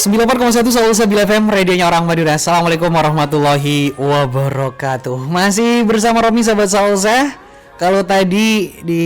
94,1 Selalu Sabila FM, radionya orang Madura. Assalamualaikum warahmatullahi wabarakatuh. Masih bersama Romi, sahabat Salsa. Kalau tadi di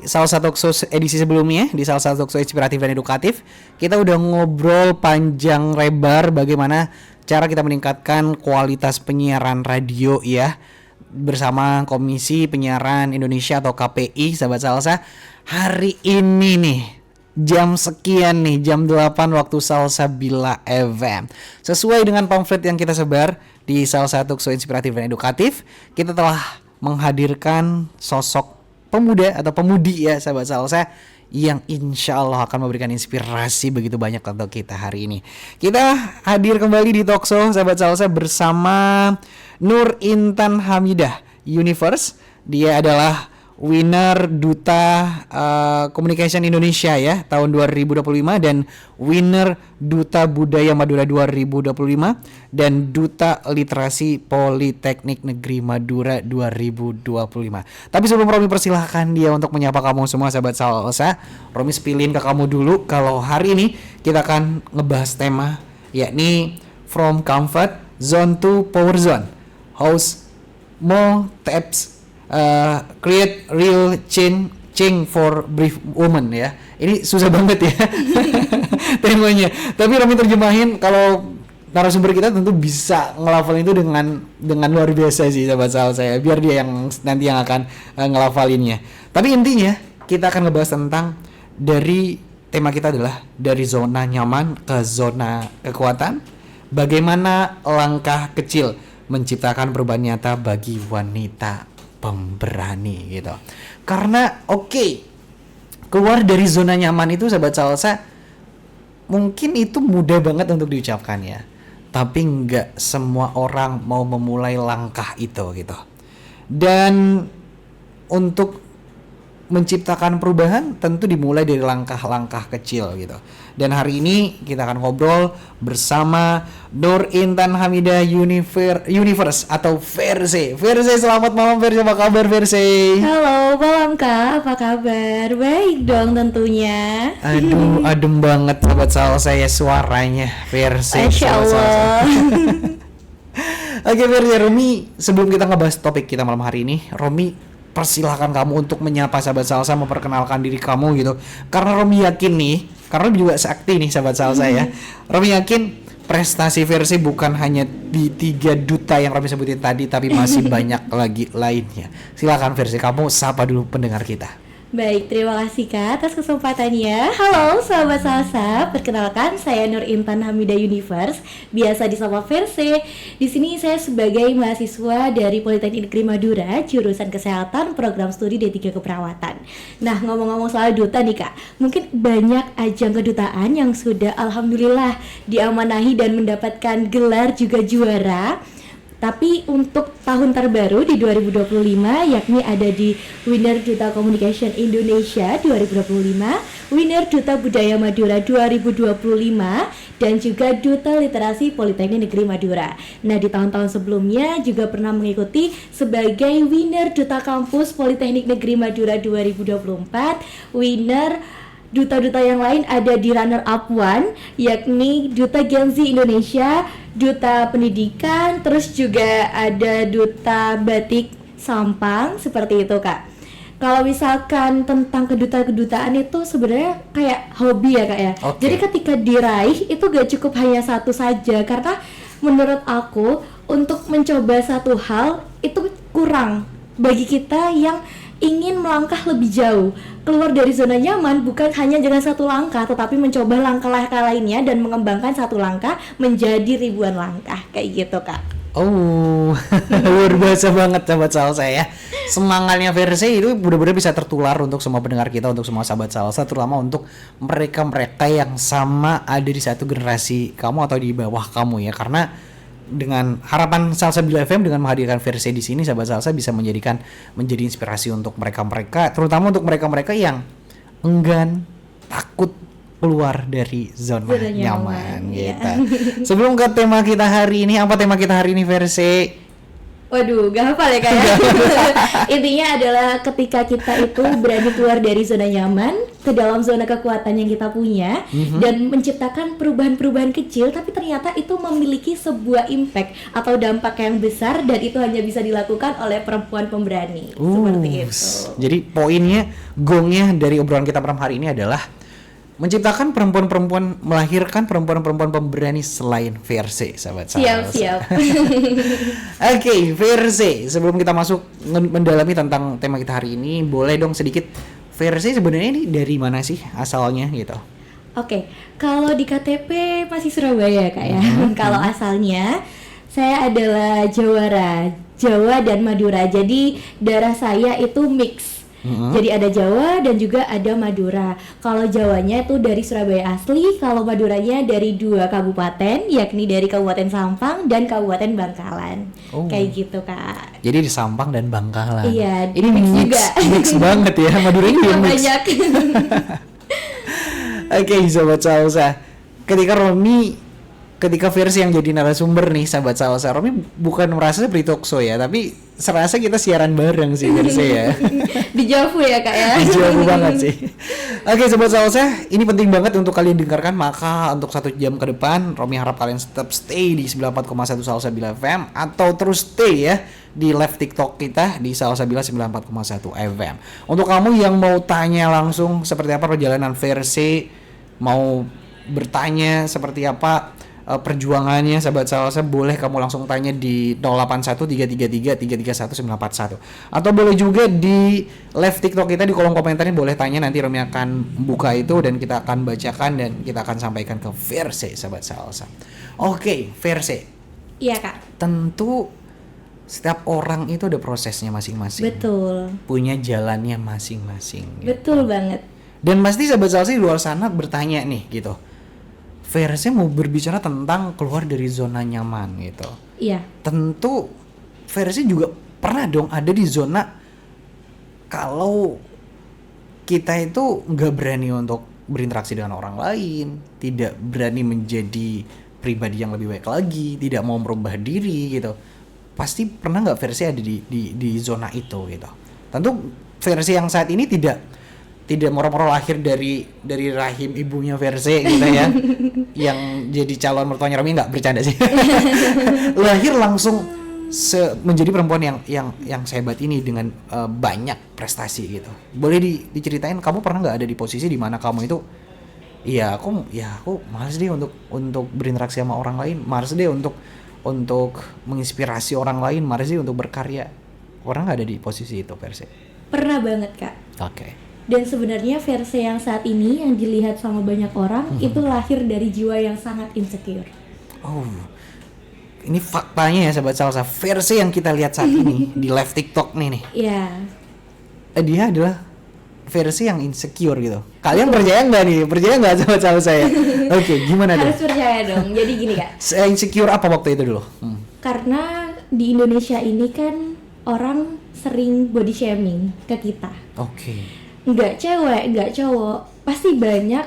Salsa Talkshow edisi sebelumnya, di Salsa Talkshow inspiratif dan edukatif, kita udah ngobrol panjang lebar bagaimana cara kita meningkatkan kualitas penyiaran radio ya, bersama Komisi Penyiaran Indonesia atau KPI, sahabat Salsa. Hari ini nih jam sekian nih, jam 8 waktu Salsabila FM. Sesuai dengan pamflet yang kita sebar di Salsa Talkshow inspiratif dan edukatif, kita telah menghadirkan sosok pemuda atau pemudi ya, sahabat Salsa, yang insya Allah akan memberikan inspirasi begitu banyak untuk kita hari ini. Kita hadir kembali di Talkshow, sahabat Salsa, bersama Nur Intan Hamidah Universe. Dia adalah winner Duta Communication Indonesia ya tahun 2025, dan winner Duta Budaya Madura 2025, dan Duta Literasi Politeknik Negeri Madura 2025. Tapi sebelum Romi persilahkan dia untuk menyapa kamu semua, sahabat Salsa, Romi spillin ke kamu dulu kalau hari ini kita akan ngebahas tema yakni From Comfort Zone to Power Zone, House More Taps Create Real Change for Brief Woman ya. Ini susah banget ya temanya. Tapi Romi terjemahin, kalau narasumber kita tentu bisa ngelafalin itu dengan luar biasa sih, sahabat saya. Biar dia yang nanti yang akan ngelafalinnya. Tapi intinya kita akan ngebahas tentang, dari tema kita adalah dari zona nyaman ke zona kekuatan. Bagaimana langkah kecil menciptakan perubahan nyata bagi wanita pemberani gitu. Karena keluar dari zona nyaman itu, sahabat Salsa, mungkin itu mudah banget untuk diucapkan ya, tapi nggak semua orang mau memulai langkah itu gitu. Dan untuk menciptakan perubahan tentu dimulai dari langkah-langkah kecil gitu. Dan hari ini kita akan ngobrol bersama Nur Intan Hamidah Universe atau Verse. Verse, selamat malam Verse, apa kabar Verse? Halo, malam Kak, apa kabar? Baik dong tentunya. Aduh, adem banget sahabat Salsa ya suaranya Verse. Masya Allah. Oke Verse, Romi, sebelum kita ngebahas topik kita malam hari ini, Romi persilahkan kamu untuk menyapa sahabat Salsa, memperkenalkan diri kamu gitu. Karena Romi yakin nih, karena Romi juga sakti nih sahabat Salsa ya, Romi yakin prestasi Versi bukan hanya di 3 duta yang Romi sebutin tadi, tapi masih banyak lagi lainnya. Silakan Versi, kamu sapa dulu pendengar kita. Baik, terima kasih Kak atas kesempatannya. Halo sahabat Salsa, perkenalkan saya Nur Intan Hamidah Universe, biasa disapa Verse. Di sini saya sebagai mahasiswa dari Politeknik Negeri Madura, jurusan Kesehatan, program studi D3 Keperawatan. Nah, ngomong-ngomong soal duta nih Kak, mungkin banyak ajang kedutaan yang sudah alhamdulillah diamanahi dan mendapatkan gelar juga juara. Tapi untuk tahun terbaru di 2025, yakni ada di Winner Duta Communication Indonesia 2025, Winner Duta Budaya Madura 2025, dan juga Duta Literasi Politeknik Negeri Madura. Nah, di tahun-tahun sebelumnya juga pernah mengikuti sebagai Winner Duta Kampus Politeknik Negeri Madura 2024, Winner duta-duta yang lain ada di runner up 1, yakni Duta Gen Z Indonesia, Duta Pendidikan, terus juga ada Duta Batik Sampang, seperti itu Kak. Kalau misalkan tentang kedutaan itu sebenarnya kayak hobi ya Kak ya. Jadi ketika diraih itu gak cukup hanya satu saja, karena menurut aku untuk mencoba satu hal itu kurang bagi kita yang ingin melangkah lebih jauh, keluar dari zona nyaman bukan hanya dengan satu langkah, tetapi mencoba langkah-langkah lainnya dan mengembangkan satu langkah menjadi ribuan langkah, kayak gitu Kak. Oh, luar biasa banget sahabat Salsa ya. Semangatnya Verse itu benar-benar bisa tertular untuk semua pendengar kita, untuk semua sahabat Salsa, terutama untuk mereka-mereka yang sama ada di satu generasi kamu atau di bawah kamu ya. Karena dengan harapan Salsabila FM dengan menghadirkan Verse di sini, sahabat Salsa bisa menjadi inspirasi untuk mereka-mereka, terutama untuk mereka-mereka yang enggan, takut keluar dari zona nyaman gitu. Sebelum ke tema kita hari ini, apa tema kita hari ini Verse? Waduh, gak hafal ya Kak ya. Intinya adalah ketika kita itu berani keluar dari zona nyaman ke dalam zona kekuatan yang kita punya dan menciptakan perubahan-perubahan kecil, tapi ternyata itu memiliki sebuah impact atau dampak yang besar, dan itu hanya bisa dilakukan oleh perempuan pemberani. Seperti itu. Jadi poinnya, gongnya dari obrolan kita malam hari ini adalah menciptakan perempuan-perempuan, melahirkan perempuan-perempuan pemberani selain VRC, sahabat. Siap. Oke, VRC. Sebelum kita masuk mendalami tentang tema kita hari ini, boleh dong sedikit VRC sebenarnya ini dari mana sih asalnya gitu? Oke, kalau di KTP masih Surabaya Kak ya. Kalau asalnya saya adalah Jawa dan Madura. Jadi darah saya itu mix. Jadi ada Jawa dan juga ada Madura. Kalau Jawanya itu dari Surabaya asli, kalau Maduranya dari 2 kabupaten, yakni dari Kabupaten Sampang dan Kabupaten Bangkalan. Kayak gitu Kak. Jadi di Sampang dan Bangkalan. Iya, ini mix mix juga. mix banget ya, Maduranya juga mix. Banyak. Oke, sahabat Salsa. Ketika versi yang jadi narasumber nih, sahabat Salsa, Romi bukan merasa seperti talk show ya, tapi serasa kita siaran bareng sih versi ya. Dijavu ya Kak ya. Dijavu banget sih. Oke, sahabat Salsa, ini penting banget untuk kalian dengarkan, maka untuk 1 jam ke depan Romi harap kalian tetap stay di 94,1 Salsabila FM atau terus stay ya di live TikTok kita di Salsabila 94,1 FM. Untuk kamu yang mau tanya langsung seperti apa perjalanan versi, mau bertanya seperti apa perjuangannya, sahabat Salsa, boleh kamu langsung tanya di 081333331941, atau boleh juga di live TikTok kita di kolom komentarnya, boleh tanya, nanti Romi akan buka itu dan kita akan bacakan dan kita akan sampaikan ke Verse, sahabat Salsa. Oke, Verse. Iya Kak. Tentu setiap orang itu ada prosesnya masing-masing. Betul. Punya jalannya masing-masing. Betul banget. Dan pasti sahabat Salsa di luar sana bertanya nih gitu, Verse mau berbicara tentang keluar dari zona nyaman gitu. Iya. Tentu Verse juga pernah dong ada di zona kalau kita itu nggak berani untuk berinteraksi dengan orang lain, tidak berani menjadi pribadi yang lebih baik lagi, tidak mau merubah diri gitu. Pasti pernah nggak Verse ada di zona itu gitu. Tentu Verse yang saat ini tidak moro-moro lahir dari rahim ibunya Verse gitu ya. Yang jadi calon mertuanya Romi, nggak bercanda sih. Lahir langsung menjadi perempuan yang sehebat ini dengan banyak prestasi gitu. Boleh diceritain kamu pernah nggak ada di posisi di mana kamu itu aku malas deh untuk berinteraksi sama orang lain, malas deh untuk menginspirasi orang lain, malas deh untuk berkarya. Pernah nggak ada di posisi itu Verse? Pernah banget Kak. Oke. Dan sebenarnya Verse yang saat ini yang dilihat sama banyak orang itu lahir dari jiwa yang sangat insecure. Oh, ini faktanya ya sahabat Salsa. Verse yang kita lihat saat ini di live TikTok nih. Iya. Dia adalah versi yang insecure gitu. Kalian percaya nggak nih? Percaya nggak sahabat Salsa ya? Oke, gimana dong? Harus percaya dong. Jadi gini Kak. Insecure apa waktu itu dulu? Karena di Indonesia ini kan orang sering body shaming ke kita. Oke. Nggak cewek, nggak cowok, pasti banyak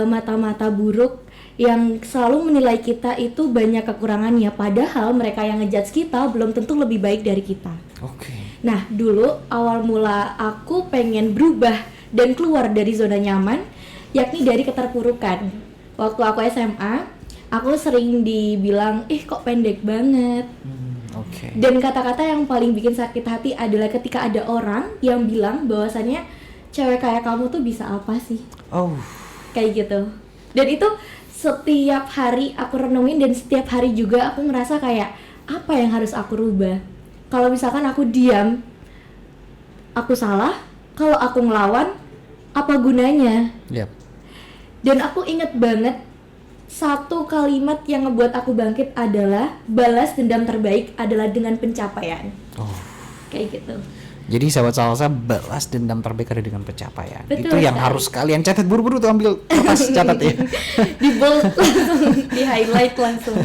mata-mata buruk yang selalu menilai kita itu banyak kekurangannya, padahal mereka yang ngejudge kita belum tentu lebih baik dari kita. Oke. Nah, dulu awal mula aku pengen berubah dan keluar dari zona nyaman, yakni dari keterpurukan. Waktu aku SMA, aku sering dibilang, kok pendek banget. Oke. Dan kata-kata yang paling bikin sakit hati adalah ketika ada orang yang bilang bahwasannya cewek kayak kamu tuh bisa apa sih? Oh. Kayak gitu. Dan itu setiap hari aku renungin, dan setiap hari juga aku ngerasa kayak apa yang harus aku rubah. Kalau misalkan aku diam, aku salah. Kalau aku ngelawan, apa gunanya? Yep. Dan aku inget banget satu kalimat yang ngebuat aku bangkit adalah balas dendam terbaik adalah dengan pencapaian. Oh. Kayak gitu. Jadi sahabat Salsa, balas dendam terbaik ada dengan pencapaian. Betul, itu yang sekali. harus kalian catat, buru-buru tuh ambil kertas catat ya. Di bold langsung, di highlight langsung.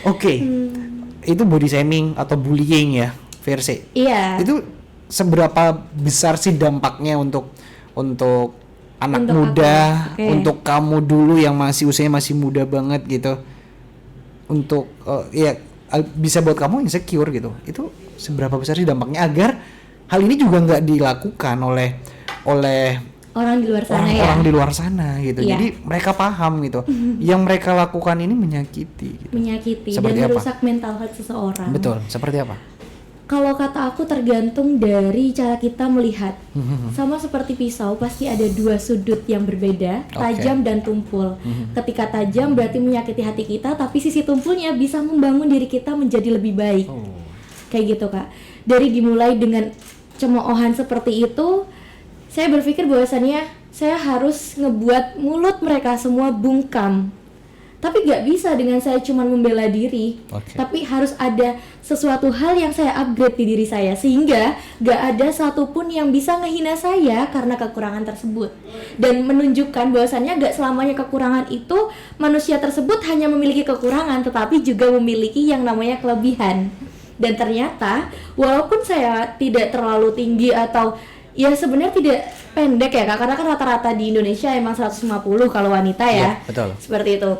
Oke. Itu body shaming atau bullying ya, Verse. Iya. Itu seberapa besar sih dampaknya untuk anak Untuk muda, aku. Okay. untuk kamu dulu yang usianya masih muda banget gitu. Untuk bisa buat kamu insecure gitu. Itu seberapa besar sih dampaknya agar hal ini juga nggak dilakukan oleh orang di luar sana orang-orang di luar sana gitu. Iya. Jadi mereka paham gitu. Yang mereka lakukan ini menyakiti gitu. Menyakiti Seperti dan apa? merusak mental health seseorang. Betul, seperti apa? Kalau kata aku tergantung dari cara kita melihat. Sama seperti pisau, pasti ada dua sudut yang berbeda, tajam dan tumpul. Ketika tajam berarti menyakiti hati kita, tapi sisi tumpulnya bisa membangun diri kita menjadi lebih baik. Kayak gitu Kak. Dari dimulai dengan cemoohan seperti itu, saya berpikir bahwasannya saya harus ngebuat mulut mereka semua bungkam. Tapi gak bisa dengan saya cuma membela diri. Tapi harus ada sesuatu hal yang saya upgrade di diri saya, sehingga gak ada satupun yang bisa ngehina saya karena kekurangan tersebut. Dan menunjukkan bahwasannya gak selamanya kekurangan itu manusia tersebut hanya memiliki kekurangan, tetapi juga memiliki yang namanya kelebihan. Dan ternyata walaupun saya tidak terlalu tinggi atau ya sebenarnya tidak pendek ya Kak, karena kan rata-rata di Indonesia emang 150 kalau wanita ya. Betul. Seperti itu.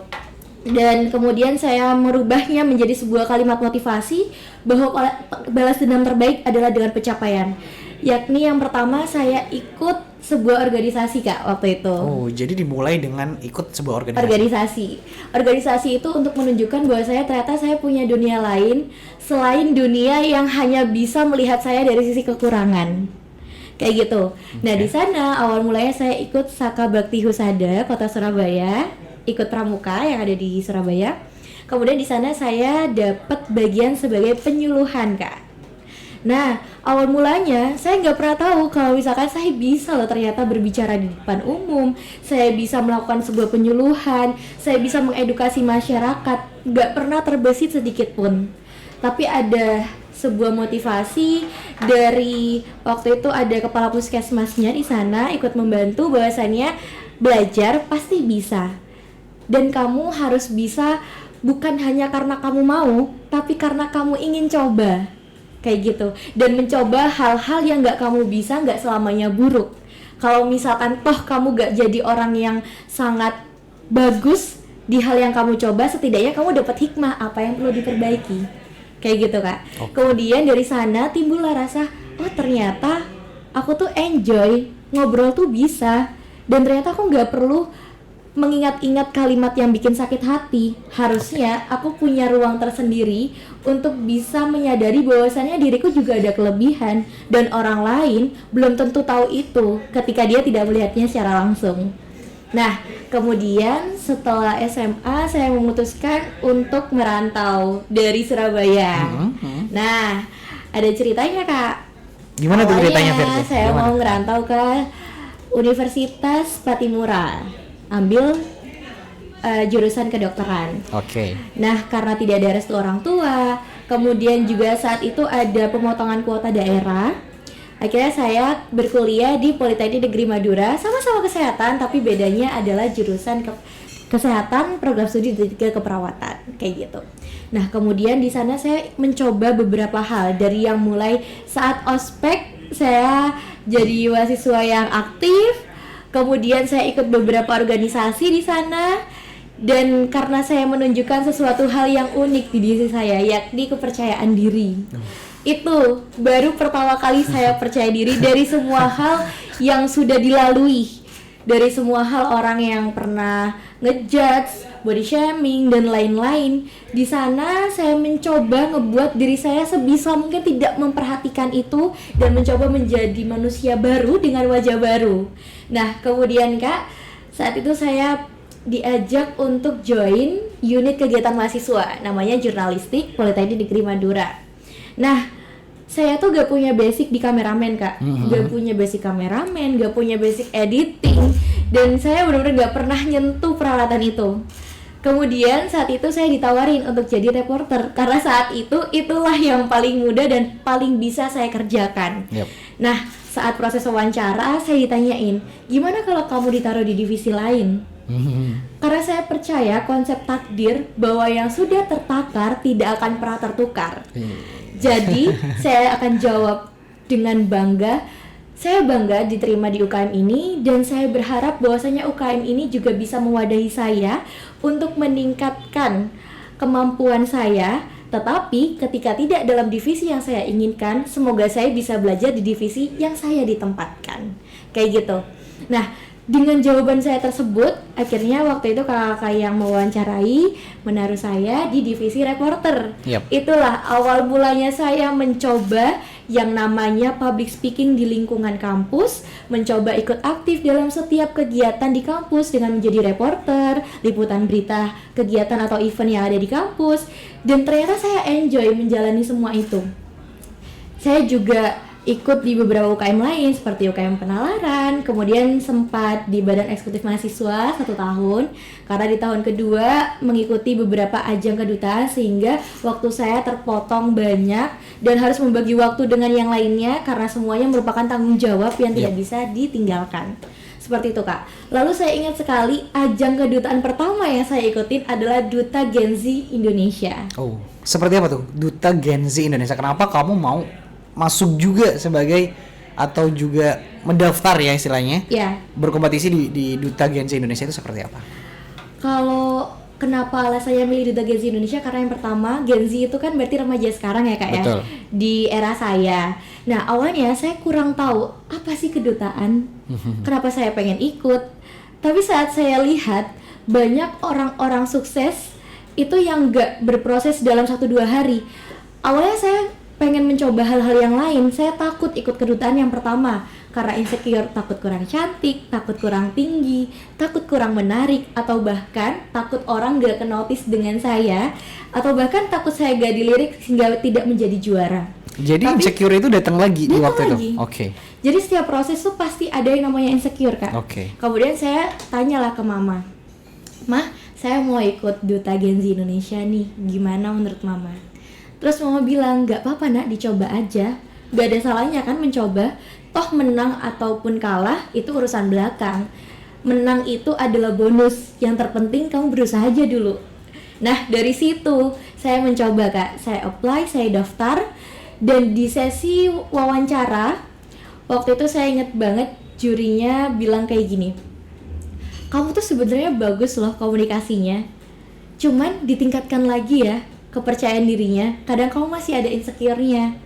Dan kemudian saya merubahnya menjadi sebuah kalimat motivasi bahwa balas dendam terbaik adalah dengan pencapaian. Yakni yang pertama saya ikut sebuah organisasi Kak waktu itu. Oh, jadi dimulai dengan ikut sebuah Organisasi. Organisasi itu untuk menunjukkan bahwa saya ternyata saya punya dunia lain selain dunia yang hanya bisa melihat saya dari sisi kekurangan. Kayak gitu. Nah, di sana awal mulanya saya ikut Saka Bakti Husada Kota Surabaya, ikut pramuka yang ada di Surabaya. Kemudian di sana saya dapat bagian sebagai penyuluhan Kak. Nah, awal mulanya saya nggak pernah tahu kalau misalkan saya bisa loh ternyata berbicara di depan umum, saya bisa melakukan sebuah penyuluhan, saya bisa mengedukasi masyarakat, nggak pernah terbesit sedikit pun. Tapi ada sebuah motivasi dari waktu itu ada kepala puskesmasnya di sana ikut membantu bahwasannya belajar pasti bisa. Dan kamu harus bisa bukan hanya karena kamu mau, tapi karena kamu ingin coba. Kayak gitu. Dan mencoba hal-hal yang gak kamu bisa gak selamanya buruk. Kalau misalkan toh kamu gak jadi orang yang sangat bagus di hal yang kamu coba, setidaknya kamu dapat hikmah apa yang perlu diperbaiki. Kayak gitu Kak. Kemudian dari sana timbullah rasa, oh ternyata aku tuh enjoy, ngobrol tuh bisa. Dan ternyata aku gak perlu mengingat-ingat kalimat yang bikin sakit hati. Harusnya aku punya ruang tersendiri untuk bisa menyadari bahwasannya diriku juga ada kelebihan dan orang lain belum tentu tahu itu ketika dia tidak melihatnya secara langsung. Nah, kemudian setelah SMA saya memutuskan untuk merantau dari Surabaya. Nah, ada ceritanya Kak. Gimana tuh ceritanya Firza? Saya mau ngerantau ke Universitas Patimura. Ambil jurusan kedokteran. Nah, karena tidak ada restu orang tua, kemudian juga saat itu ada pemotongan kuota daerah, akhirnya saya berkuliah di Politeknik Negeri Madura, sama-sama kesehatan, tapi bedanya adalah jurusan kesehatan, program studi keperawatan, kayak gitu. Nah, kemudian di sana saya mencoba beberapa hal, dari yang mulai saat ospek saya jadi mahasiswa yang aktif. Kemudian saya ikut beberapa organisasi di sana, dan karena saya menunjukkan sesuatu hal yang unik di diri saya, yakni kepercayaan diri. Itu baru pertama kali saya percaya diri dari semua hal yang sudah dilalui, dari semua hal orang yang pernah ngejudge, body shaming dan lain-lain. Di sana saya mencoba ngebuat diri saya sebisa mungkin tidak memperhatikan itu dan mencoba menjadi manusia baru dengan wajah baru. Nah, kemudian Kak, saat itu saya diajak untuk join unit kegiatan mahasiswa namanya jurnalistik Politeknik Negeri Madura. Nah, saya tuh gak punya basic di kameramen Kak, gak punya basic kameramen, gak punya basic editing, dan saya benar-benar gak pernah nyentuh peralatan itu. Kemudian saat itu saya ditawarin untuk jadi reporter karena saat itu itulah yang paling mudah dan paling bisa saya kerjakan. Nah, saat proses wawancara saya ditanyain, gimana kalau kamu ditaruh di divisi lain? Karena saya percaya konsep takdir bahwa yang sudah tertakar tidak akan pernah tertukar. Jadi saya akan jawab dengan bangga, saya bangga diterima di UKM ini, dan saya berharap bahwasanya UKM ini juga bisa mewadahi saya untuk meningkatkan kemampuan saya, Tetapi ketika tidak dalam divisi yang saya inginkan, semoga saya bisa belajar di divisi yang saya ditempatkan. Kayak gitu. Nah, dengan jawaban saya tersebut, akhirnya waktu itu kakak yang mewawancarai menaruh saya di divisi reporter. Itulah awal mulanya saya mencoba yang namanya public speaking di lingkungan kampus, mencoba ikut aktif dalam setiap kegiatan di kampus dengan menjadi reporter, liputan berita, kegiatan atau event yang ada di kampus, dan ternyata saya enjoy menjalani semua itu. Saya juga ikut di beberapa UKM lain seperti UKM Penalaran, kemudian sempat di Badan Eksekutif Mahasiswa 1 tahun, karena di tahun kedua mengikuti beberapa ajang kedutaan sehingga waktu saya terpotong banyak dan harus membagi waktu dengan yang lainnya karena semuanya merupakan tanggung jawab yang tidak bisa ditinggalkan. Seperti itu, Kak. Lalu saya ingat sekali ajang kedutaan pertama yang saya ikutin adalah Duta Gen Z Indonesia. Oh, seperti apa tuh Duta Gen Z Indonesia? Kenapa kamu mau masuk juga sebagai atau juga mendaftar ya istilahnya? Ya. Berkompetisi di Duta Gen Z Indonesia itu seperti apa? Kalau kenapa alasannya milih Duta Gen Z Indonesia, karena yang pertama Gen Z itu kan berarti remaja sekarang ya, Kak. Betul. Ya, di era saya. Nah, awalnya saya kurang tahu apa sih kedutaan, kenapa saya pengen ikut. Tapi saat saya lihat banyak orang-orang sukses itu yang gak berproses dalam 1-2 hari. Awalnya saya pengen mencoba hal-hal yang lain. Saya takut ikut kedutaan yang pertama karena insecure, takut kurang cantik, takut kurang tinggi, takut kurang menarik, atau bahkan takut orang gak ke-notice dengan saya, atau bahkan takut saya gak dilirik sehingga tidak menjadi juara. Jadi insecure itu datang lagi di waktu lagi. itu? Oke. Jadi setiap proses tuh pasti ada yang namanya insecure, Kak. Oke. Kemudian saya tanyalah ke Mama, "Mah, saya mau ikut Duta Gen Z Indonesia nih, gimana menurut Mama?" Terus Mama bilang, "Gak apa-apa nak, dicoba aja. Gak ada salahnya kan mencoba. Toh menang ataupun kalah itu urusan belakang. Menang itu adalah bonus. Yang terpenting kamu berusaha aja dulu." Nah, dari situ saya mencoba, Kak. Saya apply, saya daftar. Dan di sesi wawancara, waktu itu saya inget banget jurinya bilang kayak gini, "Kamu tuh sebenarnya bagus loh komunikasinya. Cuman ditingkatkan lagi ya kepercayaan dirinya. Kadang kamu masih ada insecure-nya."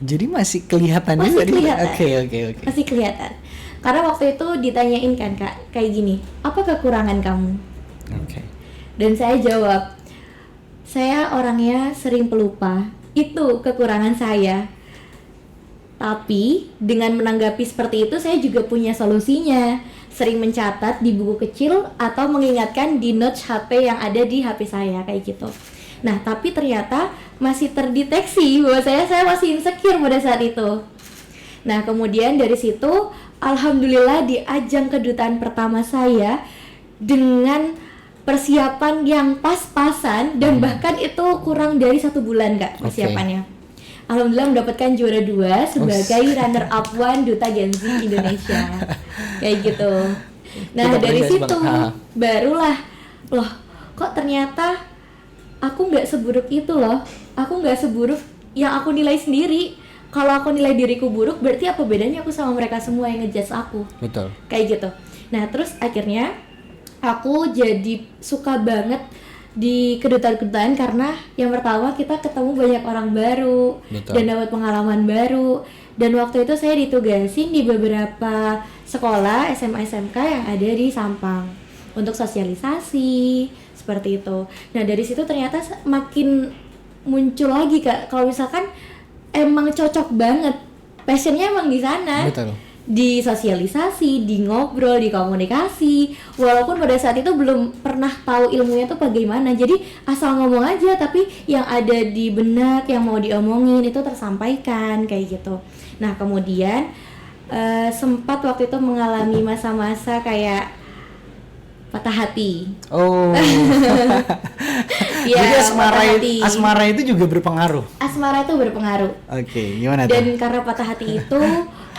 Jadi masih kelihatan Masih juga kelihatan. Oke. Masih kelihatan. Karena waktu itu ditanyain kan, Kak, kayak gini, "Apa kekurangan kamu?" Oke. Dan saya jawab, "Saya orangnya sering pelupa. Itu kekurangan saya." Tapi dengan menanggapi seperti itu, saya juga punya solusinya. Sering mencatat di buku kecil atau mengingatkan di notes HP yang ada di HP saya, kayak gitu. Nah, tapi ternyata masih terdeteksi bahwa saya masih insecure pada saat itu. Nah, kemudian dari situ, alhamdulillah di ajang kedutaan pertama saya dengan persiapan yang pas-pasan dan bahkan itu kurang dari 1 bulan, Kak, persiapannya. Alhamdulillah mendapatkan juara 2 sebagai runner up 1 Duta Gen Z Indonesia. Kayak gitu. Nah, dari situ barulah, loh, kok ternyata aku nggak seburuk itu loh. Aku nggak seburuk yang aku nilai sendiri. Kalau aku nilai diriku buruk, berarti apa bedanya aku sama mereka semua yang ngejudge aku? Betul. Kayak gitu. Nah, terus akhirnya aku jadi suka banget di kedutaan-kedutaan karena yang pertama kita ketemu banyak orang baru. Betul. Dan dapat pengalaman baru. Dan waktu itu saya ditugasin di beberapa sekolah SMA SMK yang ada di Sampang untuk sosialisasi seperti itu. Nah, dari situ ternyata makin muncul lagi, Kak, kalau misalkan emang cocok banget, passionnya emang di sana. Betul. Di sosialisasi, di ngobrol, di komunikasi. Walaupun pada saat itu belum pernah tahu ilmunya tuh bagaimana. Jadi asal ngomong aja, tapi yang ada di benak, yang mau diomongin itu tersampaikan kayak gitu. Nah, kemudian sempat waktu itu mengalami masa-masa kayak patah hati. Oh. Ya, jadi patah hati. asmara itu juga berpengaruh. Asmara itu berpengaruh. Oke, gimana tuh? Dan karena patah hati itu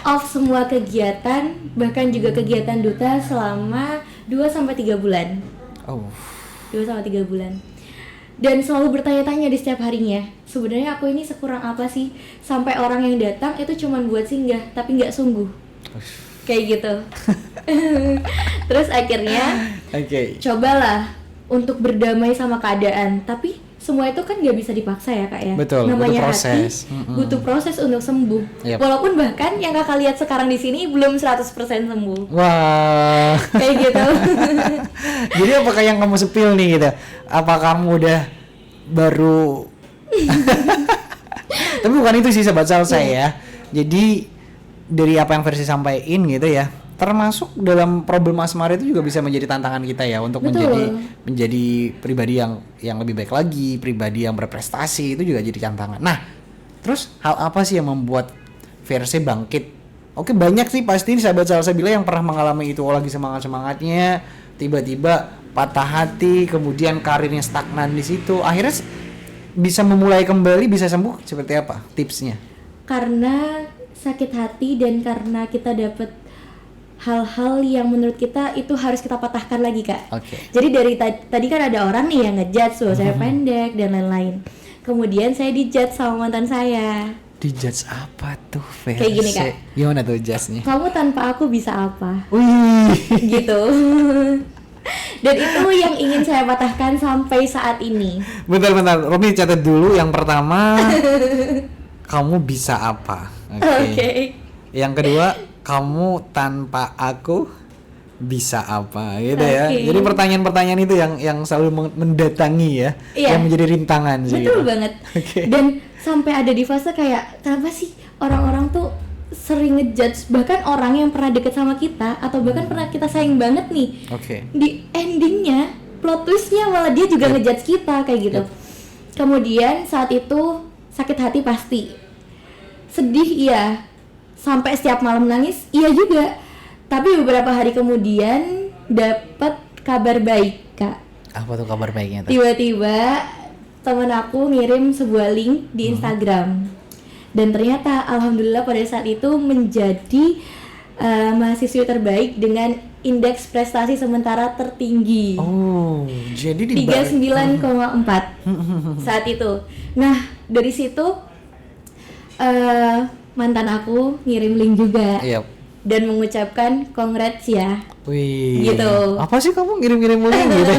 off semua kegiatan, bahkan juga kegiatan duta selama 2-3 bulan. Oh. 2-3 bulan. Dan selalu bertanya-tanya di setiap harinya, sebenarnya aku ini sekurang apa sih sampai orang yang datang itu cuman buat singgah tapi nggak sungguh. Kayak gitu. Terus akhirnya cobalah untuk berdamai sama keadaan, tapi semua itu kan nggak bisa dipaksa ya kak ya. Betul, Namanya butuh proses. hati butuh proses untuk sembuh. Yep. Walaupun bahkan yang kakak lihat sekarang di sini belum 100% sembuh. Wah. Kayak gitu. Jadi apakah yang kamu sepil nih gitu? Apa kamu udah baru Tapi bukan itu sih sobat salsa ya. Jadi dari apa yang versi sampaikan gitu ya, termasuk dalam problem asmara itu juga bisa menjadi tantangan kita ya untuk menjadi pribadi yang lebih baik lagi, pribadi yang berprestasi, itu juga jadi tantangan. Nah, terus hal apa sih yang membuat versi bangkit? Oke, banyak sih pasti sahabat salsa bila yang pernah mengalami itu, lagi semangatnya tiba-tiba patah hati, kemudian karirnya stagnan di situ, akhirnya bisa memulai kembali, bisa sembuh, seperti apa tipsnya? Karena sakit hati dan karena kita dapat hal-hal yang menurut kita itu harus kita patahkan lagi kak. Jadi dari tadi kan ada orang nih yang ngejudge bahwa saya pendek dan lain-lain. Kemudian saya dijudge sama mantan saya. Dijudge apa tuh versi? Kayak gini kak. Gimana tuh judge-nya? Kamu tanpa aku bisa apa? Wih. Gitu. Dan itu yang ingin saya patahkan sampai saat ini. Bentar, Romi catat dulu. Yang pertama, kamu bisa apa? Oke. Yang kedua, kamu tanpa aku bisa apa? Gitu ya. Jadi pertanyaan-pertanyaan itu yang selalu mendatangi ya, yang menjadi rintangan sih. Betul gitu. banget. Dan sampai ada di fase kayak, kenapa sih orang-orang tuh sering ngejudge bahkan orang yang pernah deket sama kita atau bahkan pernah kita sayang banget nih. Di endingnya plot twistnya malah dia juga ngejudge kita kayak gitu. Kemudian saat itu sakit hati pasti, sedih iya, sampai setiap malam nangis iya juga. Tapi beberapa hari kemudian dapat kabar baik kak. Apa tuh kabar baiknya tuh? Tiba-tiba teman aku ngirim sebuah link di Instagram. Dan ternyata alhamdulillah pada saat itu menjadi mahasiswi terbaik dengan indeks prestasi sementara tertinggi. Oh, jadi di 39,4 saat itu. Nah, dari situ mantan aku ngirim link juga. Dan mengucapkan congrats ya. Wih. Gitu. Apa sih kamu ngirim-ngirim link gitu?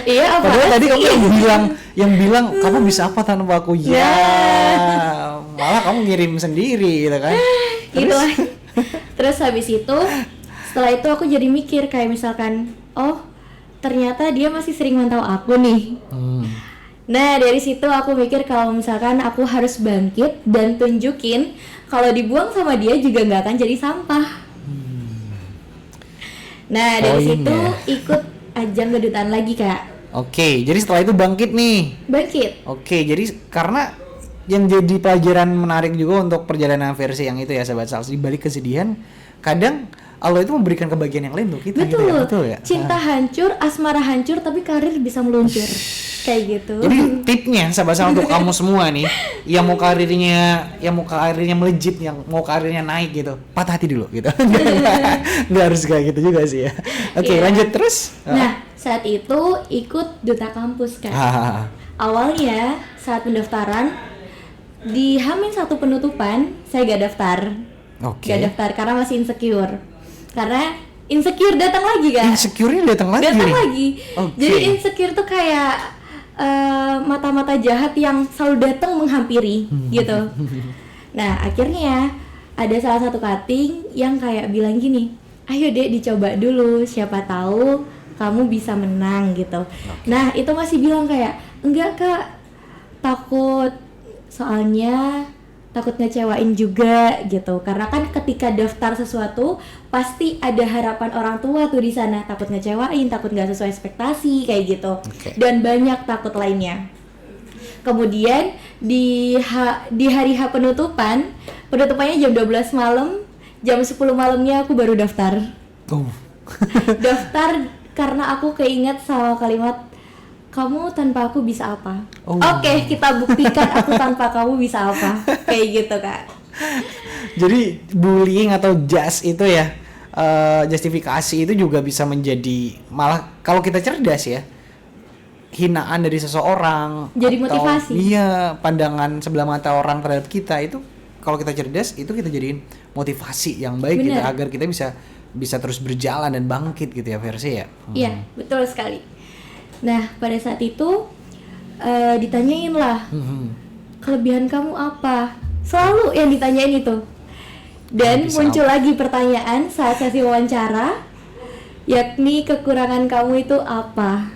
Iya, apa? Padahal tadi kamu yang bilang kamu bisa apa tanpa aku? Ya. Malah kamu ngirim sendiri gitu kan. Itulah. Terus habis itu setelah itu aku jadi mikir kayak misalkan, oh ternyata dia masih sering mantau aku nih. Nah dari situ aku mikir kalau misalkan aku harus bangkit dan tunjukin kalau dibuang sama dia juga nggak akan jadi sampah. Nah dari situ ikut ajang kedutaan lagi kak. Oke, jadi setelah itu bangkit nih. Oke, jadi karena yang jadi pelajaran menarik juga untuk perjalanan versi yang itu ya sahabat Sals, di balik kesedihan kadang Allah itu memberikan kebahagiaan yang lain untuk kita. Betul, gitu ya? Betul ya? Cinta hancur, asmara hancur, tapi karir bisa meluncur. Kayak gitu. Jadi tipnya sahabat Sals untuk kamu semua nih yang mau karirnya melejit, yang mau karirnya naik gitu, patah hati dulu gitu. Nggak harus kayak gitu juga sih ya. Oke, lanjut terus. Nah saat itu ikut duta kampus kan. Awalnya saat pendaftaran di H-1 penutupan saya gak daftar. Gak daftar karena masih insecure. Karena insecure datang lagi kan? Insecure-nya datang lagi. Jadi insecure tuh kayak mata-mata jahat yang selalu datang menghampiri gitu. Nah akhirnya ada salah satu cutting yang kayak bilang gini, ayo dek dicoba dulu, siapa tahu kamu bisa menang gitu. Nah itu masih bilang kayak, enggak kak, takut, soalnya takut ngecewain juga gitu. Karena kan ketika daftar sesuatu pasti ada harapan orang tua tuh di sana, takut ngecewain, takut nggak sesuai ekspektasi kayak gitu. Dan banyak takut lainnya. Kemudian di hari H penutupannya jam 12 malam, jam 10 malamnya aku baru daftar. Daftar karena aku keinget sama kalimat, kamu tanpa aku bisa apa? Oke, kita buktikan aku tanpa kamu bisa apa. Kayak gitu kak. Jadi bullying atau judge itu ya, justifikasi itu juga bisa menjadi, malah kalau kita cerdas ya, hinaan dari seseorang, jadi motivasi. Iya, pandangan sebelah mata orang terhadap kita itu, kalau kita cerdas itu kita jadiin motivasi yang baik gitu, agar kita bisa terus berjalan dan bangkit gitu ya versi ya. Iya, betul sekali. Nah pada saat itu ditanyain lah, kelebihan kamu apa? Selalu yang ditanyain itu. Dan muncul lagi pertanyaan saat sesi wawancara, yakni kekurangan kamu itu apa?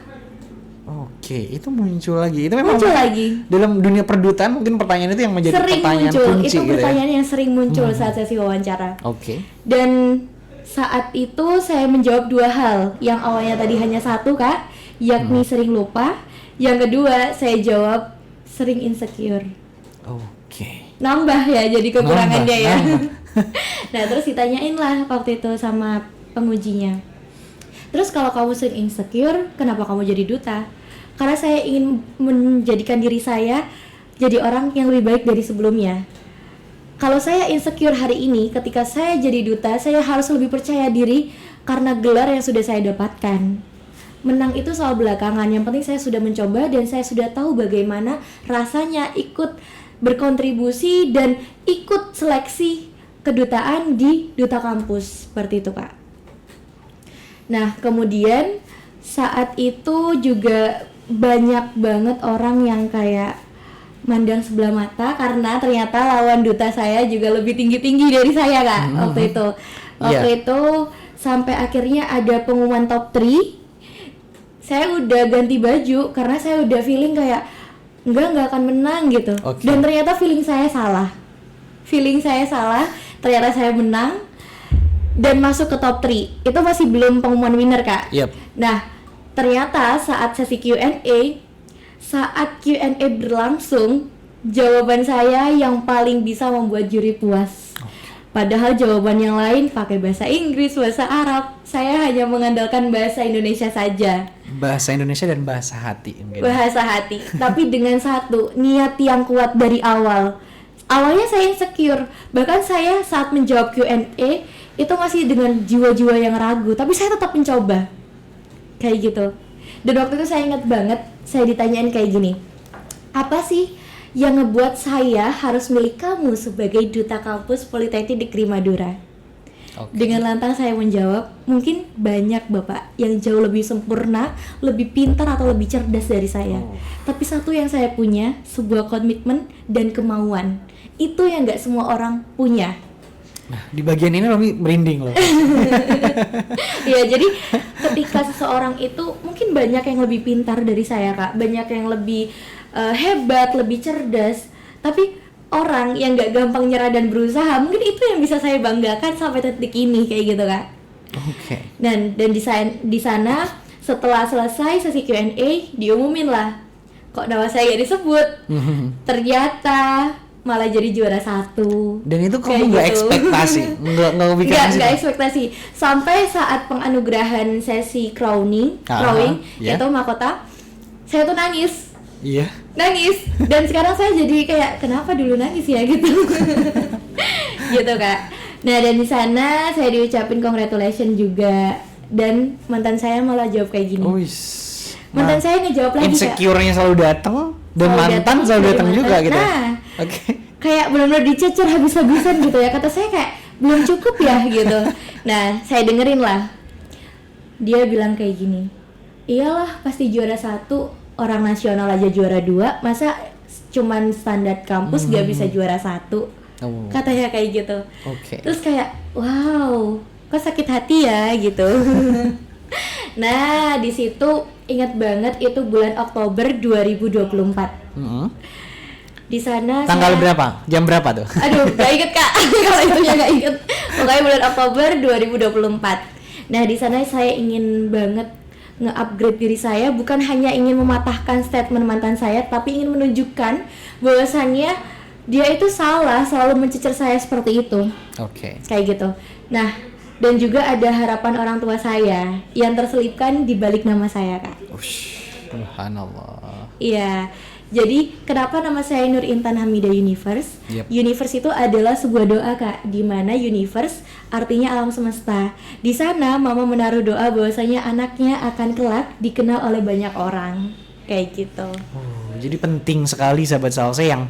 Oke, itu muncul lagi. Itu memang Muncul lagi. dalam dunia perdutaan mungkin pertanyaan itu yang menjadi Sering pertanyaan muncul, kunci itu gitu pertanyaan yang sering muncul saat sesi wawancara. Oke. Dan saat itu saya menjawab dua hal. Yang awalnya tadi hanya satu Kak, yakni sering lupa. Yang kedua saya jawab sering insecure. Oke. Nambah ya jadi kekurangannya ya. Nambah. Nah terus ditanyain lah waktu itu sama pengujinya, terus kalau kamu sering insecure, kenapa kamu jadi duta? Karena saya ingin menjadikan diri saya jadi orang yang lebih baik dari sebelumnya. Kalau saya insecure hari ini, ketika saya jadi duta, saya harus lebih percaya diri karena gelar yang sudah saya dapatkan. Menang itu soal belakangan, yang penting saya sudah mencoba dan saya sudah tahu bagaimana rasanya ikut berkontribusi dan ikut seleksi kedutaan di duta kampus, seperti itu Kak. Nah kemudian saat itu juga banyak banget orang yang kayak mandang sebelah mata karena ternyata lawan duta saya juga lebih tinggi-tinggi dari saya Kak. Waktu itu sampai akhirnya ada pengumuman top 3, saya udah ganti baju karena saya udah feeling kayak enggak akan menang gitu. Dan ternyata feeling saya salah, ternyata saya menang dan masuk ke top 3. Itu masih belum pengumuman winner Kak. Nah ternyata saat sesi Q&A, saat Q&A berlangsung, jawaban saya yang paling bisa membuat juri puas. Padahal jawaban yang lain pakai bahasa Inggris, bahasa Arab. Saya hanya mengandalkan bahasa Indonesia saja. Bahasa Indonesia dan bahasa hati mungkin. Bahasa hati, tapi dengan satu niat yang kuat dari awal. Awalnya saya insecure, bahkan saya saat menjawab Q&A itu masih dengan jiwa-jiwa yang ragu, tapi saya tetap mencoba. Kayak gitu. Dan waktu itu saya ingat banget, saya ditanyain kayak gini, apa sih yang ngebuat saya harus milih kamu sebagai duta kampus Politeknik Negeri Madura? Dengan lantang saya menjawab, mungkin banyak bapak yang jauh lebih sempurna, lebih pintar atau lebih cerdas dari saya. Tapi satu yang saya punya, sebuah komitmen dan kemauan. Itu yang gak semua orang punya. Nah, di bagian ini Romi merinding loh. Ya, jadi ketika seseorang itu mungkin banyak yang lebih pintar dari saya Kak, banyak yang lebih hebat, lebih cerdas, tapi orang yang gak gampang nyerah dan berusaha, mungkin itu yang bisa saya banggakan sampai detik ini kayak gitu Kak. Dan di sana setelah selesai sesi Q&A diumumin lah, kok nama saya gak disebut. Ternyata malah jadi juara 1. Dan itu kamu nggak gitu. ekspektasi, nggak ekspektasi. Sampai saat penganugerahan sesi crowning itu mahkota, saya tuh nangis. Nangis. Dan sekarang saya jadi kayak kenapa dulu nangis ya gitu. Gitu Kak. Nah dan di sana saya diucapin congratulations juga, dan mantan saya malah jawab kayak gini. Mantan saya ngejawab lagi Kak. Insecure-nya selalu datang dan mantan selalu datang juga gitu. Nah, kayak benar-benar dicecer habis-habisan gitu ya. Kata saya kayak belum cukup ya gitu. Nah, saya dengerin lah. Dia bilang kayak gini, iyalah pasti juara 1, orang nasional aja juara 2, masa cuman standar kampus gak bisa juara 1. Katanya kayak gitu. Terus kayak wow, kok sakit hati ya gitu. Nah, di situ ingat banget itu bulan Oktober 2024. Di sana tanggal berapa? Jam berapa tuh? Aduh, gak inget Kak. Kalau itunya gak inget. Pokoknya bulan Oktober 2024. Nah, di sana saya ingin banget nge-upgrade diri saya, bukan hanya ingin mematahkan statement mantan saya, tapi ingin menunjukkan bahwasannya dia itu salah, selalu mencecer saya seperti itu. Kayak gitu. Nah, dan juga ada harapan orang tua saya yang terselipkan di balik nama saya Kak. Subhanallah. Iya. Jadi kenapa nama saya Nur Intan Hamidah Universe? Universe itu adalah sebuah doa Kak, di mana universe artinya alam semesta. Di sana mama menaruh doa bahwasanya anaknya akan kelak dikenal oleh banyak orang. Kayak gitu. Jadi penting sekali sahabat Salsa, yang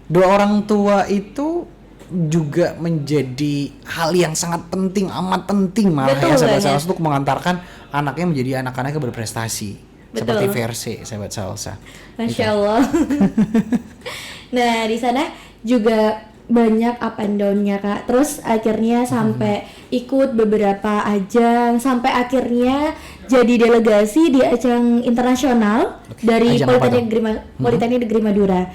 doa orang tua itu juga menjadi hal yang sangat penting, amat penting malah. Betul, ya sahabat Salsa, untuk mengantarkan anaknya menjadi anak-anak yang berprestasi. seperti versi sahabat salsa. Masya Allah. Nah, di sana juga banyak up and down-nya Kak. Terus akhirnya sampai ikut beberapa ajang, sampai akhirnya jadi delegasi di ajang internasional dari Ajang apa Politeknik Negeri Madura.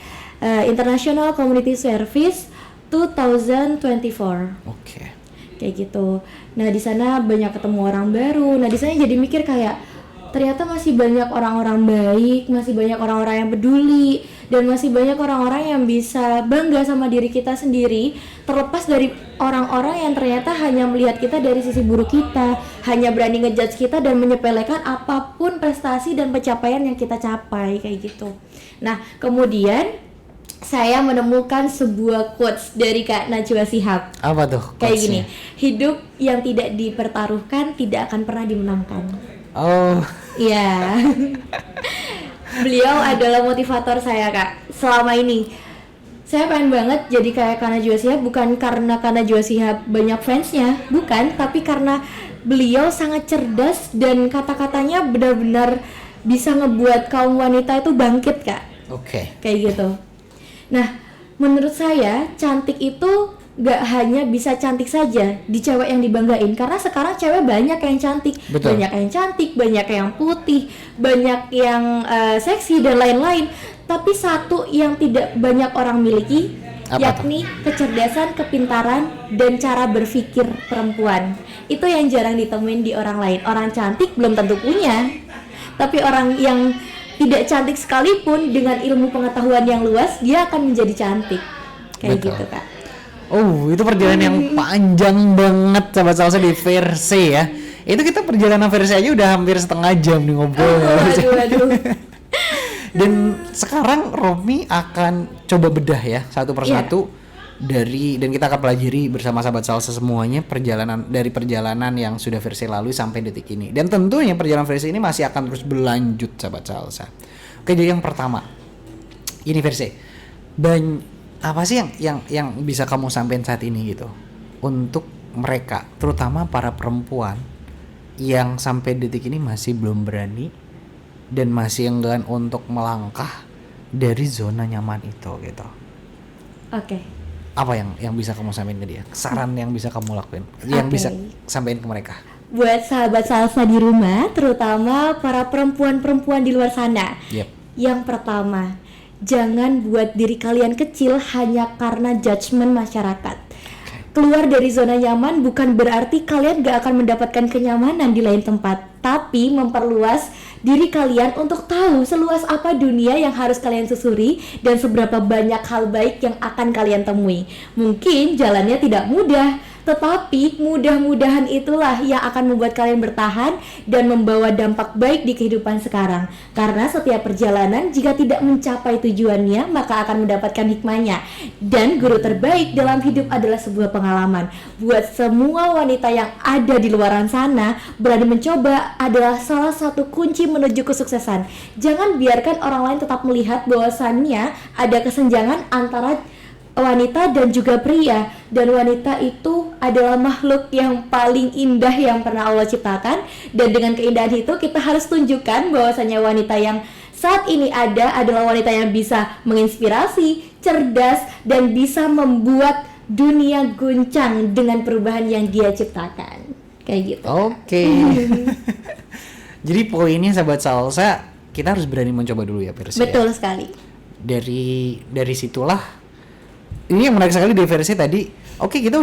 International Community Service 2024. Oke. Kayak gitu. Nah, di sana banyak ketemu orang baru. Nah, di sana jadi mikir kayak ternyata masih banyak orang-orang baik, masih banyak orang-orang yang peduli, dan masih banyak orang-orang yang bisa bangga sama diri kita sendiri, terlepas dari orang-orang yang ternyata hanya melihat kita dari sisi buruk kita, hanya berani ngejudge kita dan menyepelekan apapun prestasi dan pencapaian yang kita capai, kayak gitu. Nah, kemudian saya menemukan sebuah quotes dari Kak Najwa Shihab. Apa tuh? Kayak gini, hidup yang tidak dipertaruhkan tidak akan pernah dimenangkan. Oh. Iya. Beliau adalah motivator saya Kak selama ini. Saya pengen banget jadi kayak Kak Najwa Shihab, bukan karena Kak Najwa Shihab banyak fansnya, bukan, tapi karena beliau sangat cerdas dan kata-katanya benar-benar bisa ngebuat kaum wanita itu bangkit Kak. Oke. Kayak gitu. Nah, menurut saya cantik itu gak hanya bisa cantik saja di cewek yang dibanggain, karena sekarang cewek banyak yang cantik. Betul. Banyak yang cantik, banyak yang putih, banyak yang seksi dan lain-lain. Tapi satu yang tidak banyak orang miliki, apa yakni kecerdasan, kepintaran, dan cara berpikir perempuan. Itu yang jarang ditemuin di orang lain. Orang cantik belum tentu punya, tapi orang yang tidak cantik sekalipun dengan ilmu pengetahuan yang luas, dia akan menjadi cantik. Kayak Betul. gitu Kak. Oh, itu perjalanan yang panjang banget sahabat salsa di versi ya. Itu kita perjalanan versi aja udah hampir setengah jam nih ngobrol. Aduh. Dan sekarang Romi akan coba bedah ya satu persatu dari, dan kita akan pelajari bersama sahabat salsa semuanya perjalanan yang sudah versi lalu sampai detik ini. Dan tentunya perjalanan versi ini masih akan terus berlanjut sahabat salsa. Oke, jadi yang pertama ini versi. Apa sih yang bisa kamu sampaikan saat ini gitu untuk mereka, terutama para perempuan yang sampai detik ini masih belum berani dan masih enggan untuk melangkah dari zona nyaman itu gitu. Oke. Apa yang bisa kamu sampaikan ke dia? Saran yang bisa kamu lakuin, yang bisa sampaikan ke mereka. Buat sahabat salsa di rumah, terutama para perempuan-perempuan di luar sana. Yep. Yang pertama, jangan buat diri kalian kecil hanya karena judgement masyarakat. Keluar dari zona nyaman bukan berarti kalian gak akan mendapatkan kenyamanan di lain tempat, tapi memperluas diri kalian untuk tahu seluas apa dunia yang harus kalian susuri dan seberapa banyak hal baik yang akan kalian temui. Mungkin jalannya tidak mudah, tetapi mudah-mudahan itulah yang akan membuat kalian bertahan dan membawa dampak baik di kehidupan sekarang. Karena setiap perjalanan jika tidak mencapai tujuannya, maka akan mendapatkan hikmahnya. Dan guru terbaik dalam hidup adalah sebuah pengalaman. Buat semua wanita yang ada di luaran sana, berani mencoba adalah salah satu kunci menuju kesuksesan. Jangan biarkan orang lain tetap melihat bahwasannya ada kesenjangan antara wanita dan juga pria, dan wanita itu adalah makhluk yang paling indah yang pernah Allah ciptakan, dan dengan keindahan itu kita harus tunjukkan bahwasanya wanita yang saat ini ada adalah wanita yang bisa menginspirasi, cerdas, dan bisa membuat dunia guncang dengan perubahan yang dia ciptakan. Kayak gitu. Oke. Jadi poinnya sahabat salsa, kita harus berani mencoba dulu ya versi. Betul sekali. Dari situlah ini yang menarik sekali di versi tadi. Oke, kita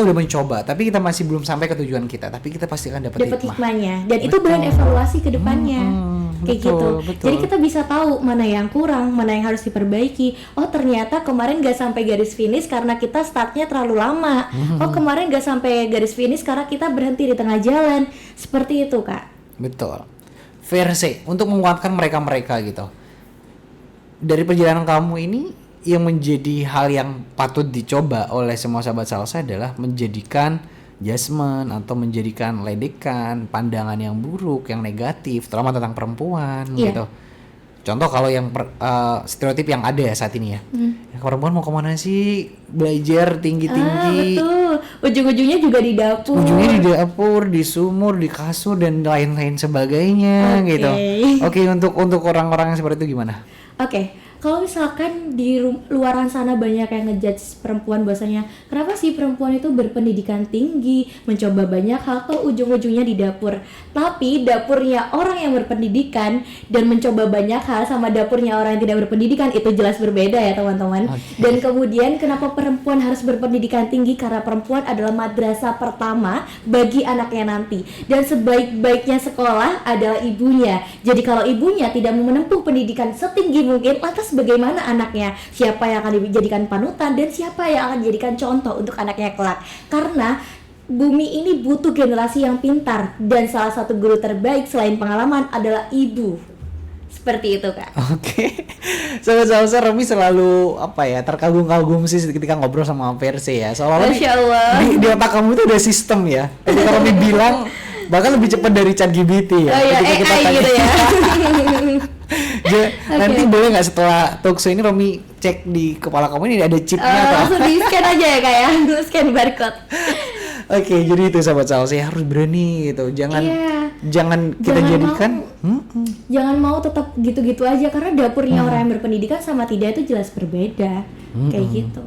udah mencoba, tapi kita masih belum sampai ke tujuan kita, tapi kita pasti akan dapat hikmahnya. Dan itu bahan evaluasi ke depannya. Kayak gitu. Betul. Jadi kita bisa tahu mana yang kurang, mana yang harus diperbaiki. Oh, ternyata kemarin gak sampai garis finish karena kita startnya terlalu lama. Oh, kemarin gak sampai garis finish karena kita berhenti di tengah jalan. Seperti itu, Kak. Betul. Versi untuk menguatkan mereka gitu. Dari perjalanan kamu ini, yang menjadi hal yang patut dicoba oleh semua sahabat salsa adalah menjadikan judgement atau menjadikan ledekan, pandangan yang buruk, yang negatif, terutama tentang perempuan gitu, Contoh kalau yang stereotip yang ada ya saat ini ya. Ya, perempuan mau kemana sih? Belajar tinggi-tinggi. Betul. Ujung-ujungnya juga di dapur. Ujungnya di dapur, di sumur, di kasur dan lain-lain sebagainya Oke. gitu. Oke, untuk orang-orang yang seperti itu gimana? Oke, kalau misalkan di luaran sana banyak yang ngejudge perempuan bahwasanya kenapa sih perempuan itu berpendidikan tinggi, mencoba banyak hal kok ujung-ujungnya di dapur. Tapi dapurnya orang yang berpendidikan dan mencoba banyak hal sama dapurnya orang yang tidak berpendidikan itu jelas berbeda ya teman-teman. Oke. Dan kemudian kenapa perempuan harus berpendidikan tinggi? Karena perempuan adalah madrasah pertama bagi anaknya nanti. Dan sebaik-baiknya sekolah adalah ibunya. Jadi kalau ibunya tidak mau menempuh pendidikan setinggi mungkin, lantas bagaimana anaknya? Siapa yang akan dijadikan panutan dan siapa yang akan dijadikan contoh untuk anaknya kelak? Karena bumi ini butuh generasi yang pintar dan salah satu guru terbaik selain pengalaman adalah ibu. Seperti itu, Kak. Oke. Sobat-sobat Romi selalu terkagum-kagum sih ketika ngobrol sama Versi ya. Soalnya Masya Allah. di otak kamu itu ada sistem ya. Ketika Romi bilang bahkan lebih cepat dari ChatGPT ya. Oh ya, Ketika AI gitu ya. Nanti boleh nggak setelah talkshow ini Romi cek di kepala kamu ini ada chipnya atau Langsung di scan aja ya, Kak ya. Scan barcode. Oke, jadi itu sahabat saya harus berani gitu. Jangan Iya. jangan kita Jangan jadikan Jangan mau tetap gitu-gitu aja karena dapurnya orang yang berpendidikan sama tidak itu jelas berbeda. Kayak gitu.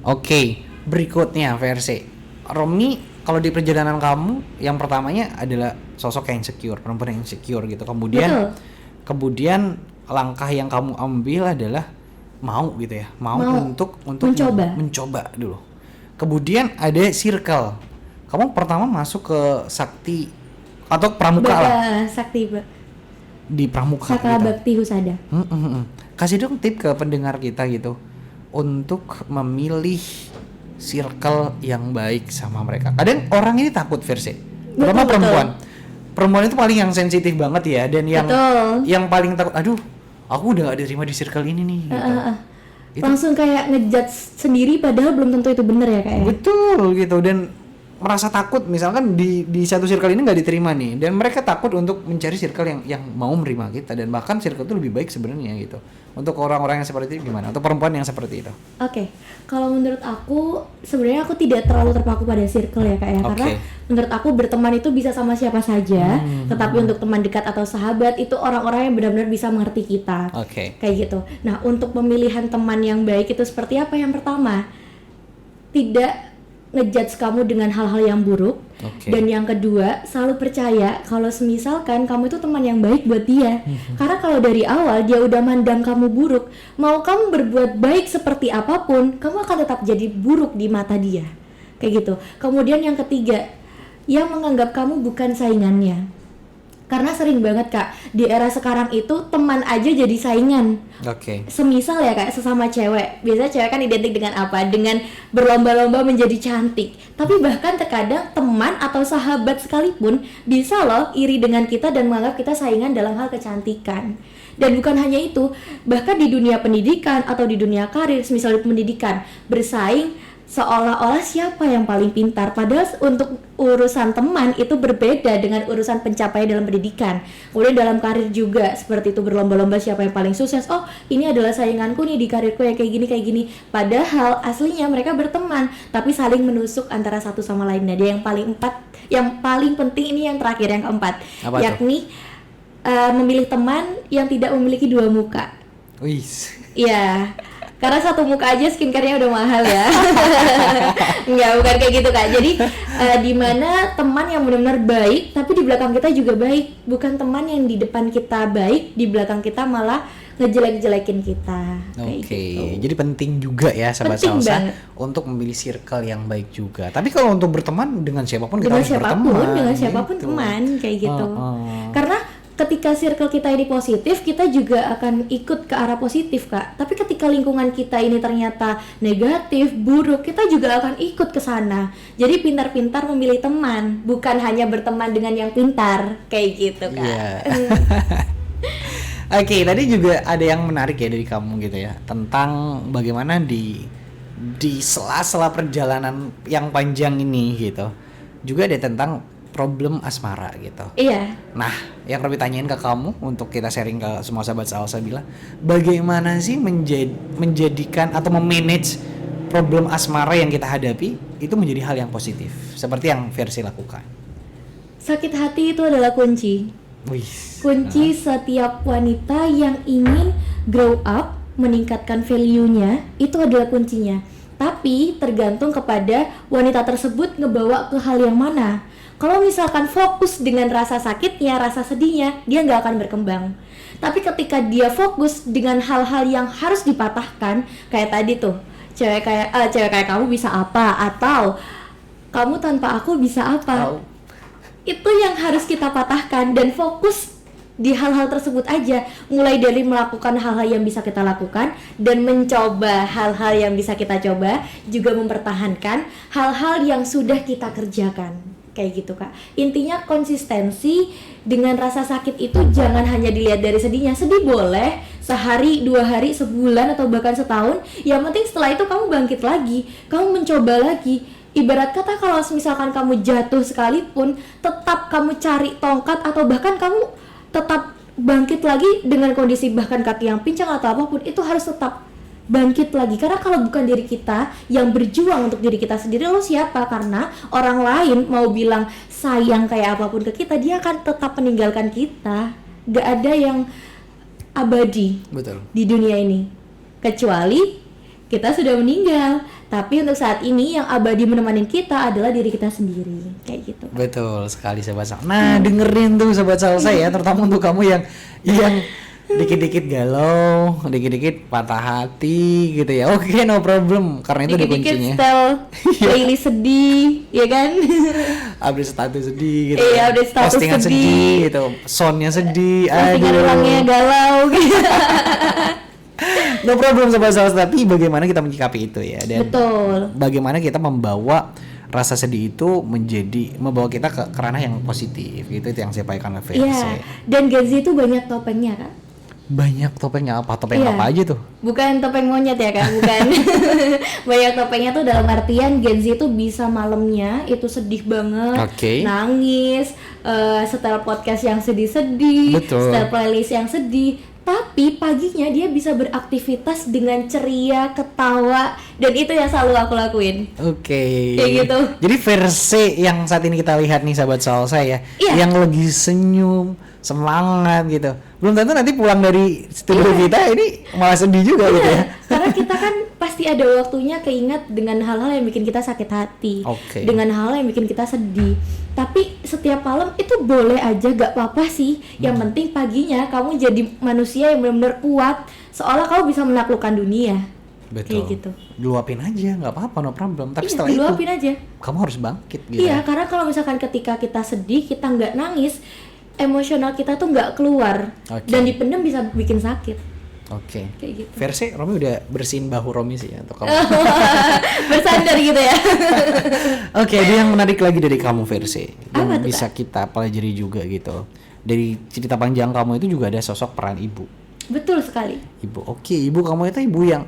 Oke, berikutnya Versi. Romi, kalau di perjalanan kamu yang pertamanya adalah sosok yang insecure, perempuan yang insecure gitu. Betul. Kemudian langkah yang kamu ambil adalah mau gitu ya, mau untuk mencoba dulu. Kemudian ada circle. Kamu pertama masuk ke sakti atau pramuka lah, Sakti di pramuka Sakala gitu. Bakti Husada. Kasih dong tip ke pendengar kita gitu untuk memilih circle yang baik sama mereka. Kadang orang ini takut Versi, terutama Betul. perempuan. Perempuan itu paling yang sensitif banget ya, dan Betul. yang paling takut, aduh, aku udah gak diterima di circle ini nih. Gitu. Itu- Langsung kayak ngejudge sendiri padahal belum tentu itu benar ya, Kak ya. Betul gitu, dan merasa takut misalkan di satu circle ini nggak diterima nih, dan mereka takut untuk mencari circle yang mau menerima kita, dan bahkan circle itu lebih baik sebenarnya gitu. Untuk orang-orang yang seperti itu gimana? Atau perempuan yang seperti itu? Oke, kalau menurut aku sebenarnya aku tidak terlalu terpaku pada circle ya, Kak ya. Karena Oke. menurut aku berteman itu bisa sama siapa saja, tetapi untuk teman dekat atau sahabat itu orang-orang yang benar-benar bisa mengerti kita. Oke. Kayak gitu. Nah, untuk pemilihan teman yang baik itu seperti apa? Yang pertama, tidak ngejudge kamu dengan hal-hal yang buruk. Oke. Dan yang kedua, selalu percaya kalau semisalkan kamu itu teman yang baik buat dia. Karena kalau dari awal dia udah mandang kamu buruk, mau kamu berbuat baik seperti apapun, kamu akan tetap jadi buruk di mata dia. Kayak gitu. Kemudian yang ketiga, yang menganggap kamu bukan saingannya. Karena sering banget, Kak, di era sekarang itu teman aja jadi saingan. Oke. Semisal ya, Kak, sesama cewek. Biasanya cewek kan identik dengan apa? Dengan berlomba-lomba menjadi cantik. Tapi bahkan terkadang teman atau sahabat sekalipun bisa loh iri dengan kita dan menganggap kita saingan dalam hal kecantikan. Dan bukan hanya itu, bahkan di dunia pendidikan atau di dunia karir, misal di pendidikan, bersaing seolah-olah siapa yang paling pintar, padahal untuk urusan teman itu berbeda dengan urusan pencapaian dalam pendidikan. Kemudian dalam karir juga seperti itu, berlomba-lomba siapa yang paling sukses. Oh, ini adalah sainganku nih di karirku yang kayak gini. Padahal aslinya mereka berteman, tapi saling menusuk antara satu sama lainnya. Dia yang paling penting ini yang terakhir, yang keempat, Apa tuh? yakni memilih teman yang tidak memiliki dua muka. Wis. Iya, karena satu muka aja skincare-nya udah mahal ya. Enggak, bukan kayak gitu, Kak. Jadi di mana teman yang benar-benar baik tapi di belakang kita juga baik, bukan teman yang di depan kita baik, di belakang kita malah ngejelek-jelekin kita. Kayak Oke, gitu. jadi penting juga ya sahabat Penting salsa banget. untuk memilih circle yang baik juga. Tapi kalau untuk berteman dengan siapapun kita Dengan harus siapapun, berteman. dengan siapapun gitu. teman kayak gitu. Karena Karena ketika circle kita ini positif, kita juga akan ikut ke arah positif, Kak. Tapi ketika lingkungan kita ini ternyata negatif, buruk, kita juga akan ikut ke sana. Jadi pintar-pintar memilih teman, bukan hanya berteman dengan yang pintar, kayak gitu, Kak. Iya. Oke, tadi juga ada yang menarik ya dari kamu gitu ya, tentang bagaimana di sela-sela perjalanan yang panjang ini gitu. Juga ada tentang problem asmara gitu. Iya. Nah, yang Romi tanyain ke kamu untuk kita sharing ke semua sahabat salsa bilang, bagaimana sih menjadikan atau memanage problem asmara yang kita hadapi itu menjadi hal yang positif, seperti yang Versi lakukan. Sakit hati itu adalah kunci. Wih. Kunci setiap wanita yang ingin grow up, meningkatkan value-nya, itu adalah kuncinya. Tapi tergantung kepada wanita tersebut ngebawa ke hal yang mana. Kalau misalkan fokus dengan rasa sakitnya, rasa sedihnya, dia nggak akan berkembang. Tapi ketika dia fokus dengan hal-hal yang harus dipatahkan, kayak tadi tuh, cewek kayak kamu bisa apa, atau kamu tanpa aku bisa apa. Itu yang harus kita patahkan dan fokus di hal-hal tersebut aja. Mulai dari melakukan hal-hal yang bisa kita lakukan dan mencoba hal-hal yang bisa kita coba, juga mempertahankan hal-hal yang sudah kita kerjakan. Kayak gitu, Kak. Intinya konsistensi dengan rasa sakit itu jangan hanya dilihat dari sedihnya. Sedih boleh sehari, 2 hari, sebulan, atau bahkan setahun. Yang penting setelah itu kamu bangkit lagi, kamu mencoba lagi. Ibarat kata kalau misalkan kamu jatuh sekalipun, tetap kamu cari tongkat, atau bahkan kamu tetap bangkit lagi dengan kondisi bahkan kaki yang pincang atau apapun, itu harus tetap bangkit lagi. Karena kalau bukan diri kita yang berjuang untuk diri kita sendiri, lo siapa? Karena orang lain mau bilang sayang kayak apapun ke kita, dia akan tetap meninggalkan kita. Gak ada yang abadi. Betul. Di dunia ini, kecuali kita sudah meninggal. Tapi untuk saat ini yang abadi menemani kita adalah diri kita sendiri. Kayak gitu. Betul sekali Sobat Salsa. Nah, dengerin tuh Sobat Salsa ya, terutama untuk kamu yang dikit-dikit galau, dikit-dikit patah hati gitu ya. Oke, no problem, karena itu ada kuncinya. Dikit-dikit style playlist sedih, ya kan? Update status sedih gitu. Iya, update status postingan sedih gitu, soundnya sedih. Postingan orangnya galau gitu. No problem Sobat Salsa, tapi bagaimana kita menyikapi itu ya, dan Betul. bagaimana kita membawa rasa sedih itu membawa kita ke ranah yang positif gitu, itu yang saya pakai oleh Iya, dan Gen Z itu banyak topengnya, Kak. Banyak topengnya apa? Topeng Iya. apa aja tuh? Bukan topeng monyet ya, Kak, bukan. Banyak topengnya tuh dalam artian Gen Z itu bisa malamnya itu sedih banget, Oke. nangis, setel podcast yang sedih-sedih, Betul. setel playlist yang sedih. Tapi paginya dia bisa beraktivitas dengan ceria, ketawa, dan itu yang selalu aku lakuin. Oke. Kayak gitu. Jadi versi yang saat ini kita lihat nih Sahabat Salsa ya, Iya. yang lagi senyum, semangat gitu. Belum tentu nanti pulang dari studio kita ini malah sedih juga gitu ya. Karena kita kan pasti ada waktunya keingat dengan hal-hal yang bikin kita sakit hati, Oke. dengan hal yang bikin kita sedih. Tapi setiap malam itu boleh aja, gak apa-apa sih. Yang penting paginya kamu jadi manusia yang benar-benar kuat, seolah kamu bisa menaklukkan dunia. Betul. Kayak gitu. Luapin aja, nggak apa-apa, no problem. Tapi Iya, setelah itu diluapin aja. kamu harus bangkit gitu. Iya, karena kalau misalkan ketika kita sedih, kita nggak nangis, emosional kita tuh nggak keluar. Oke. Dan dipendam bisa bikin sakit. Oke. Kayak gitu. Versi Romi udah bersihin bahu Romi sih ya untuk kamu. Bersandar gitu ya. Oke, ada yang menarik lagi dari kamu Versi yang Apa tuh, bisa kita pelajari juga gitu. Dari cerita panjang kamu itu juga ada sosok peran ibu. Betul sekali. Ibu, oke, ibu kamu itu ibu yang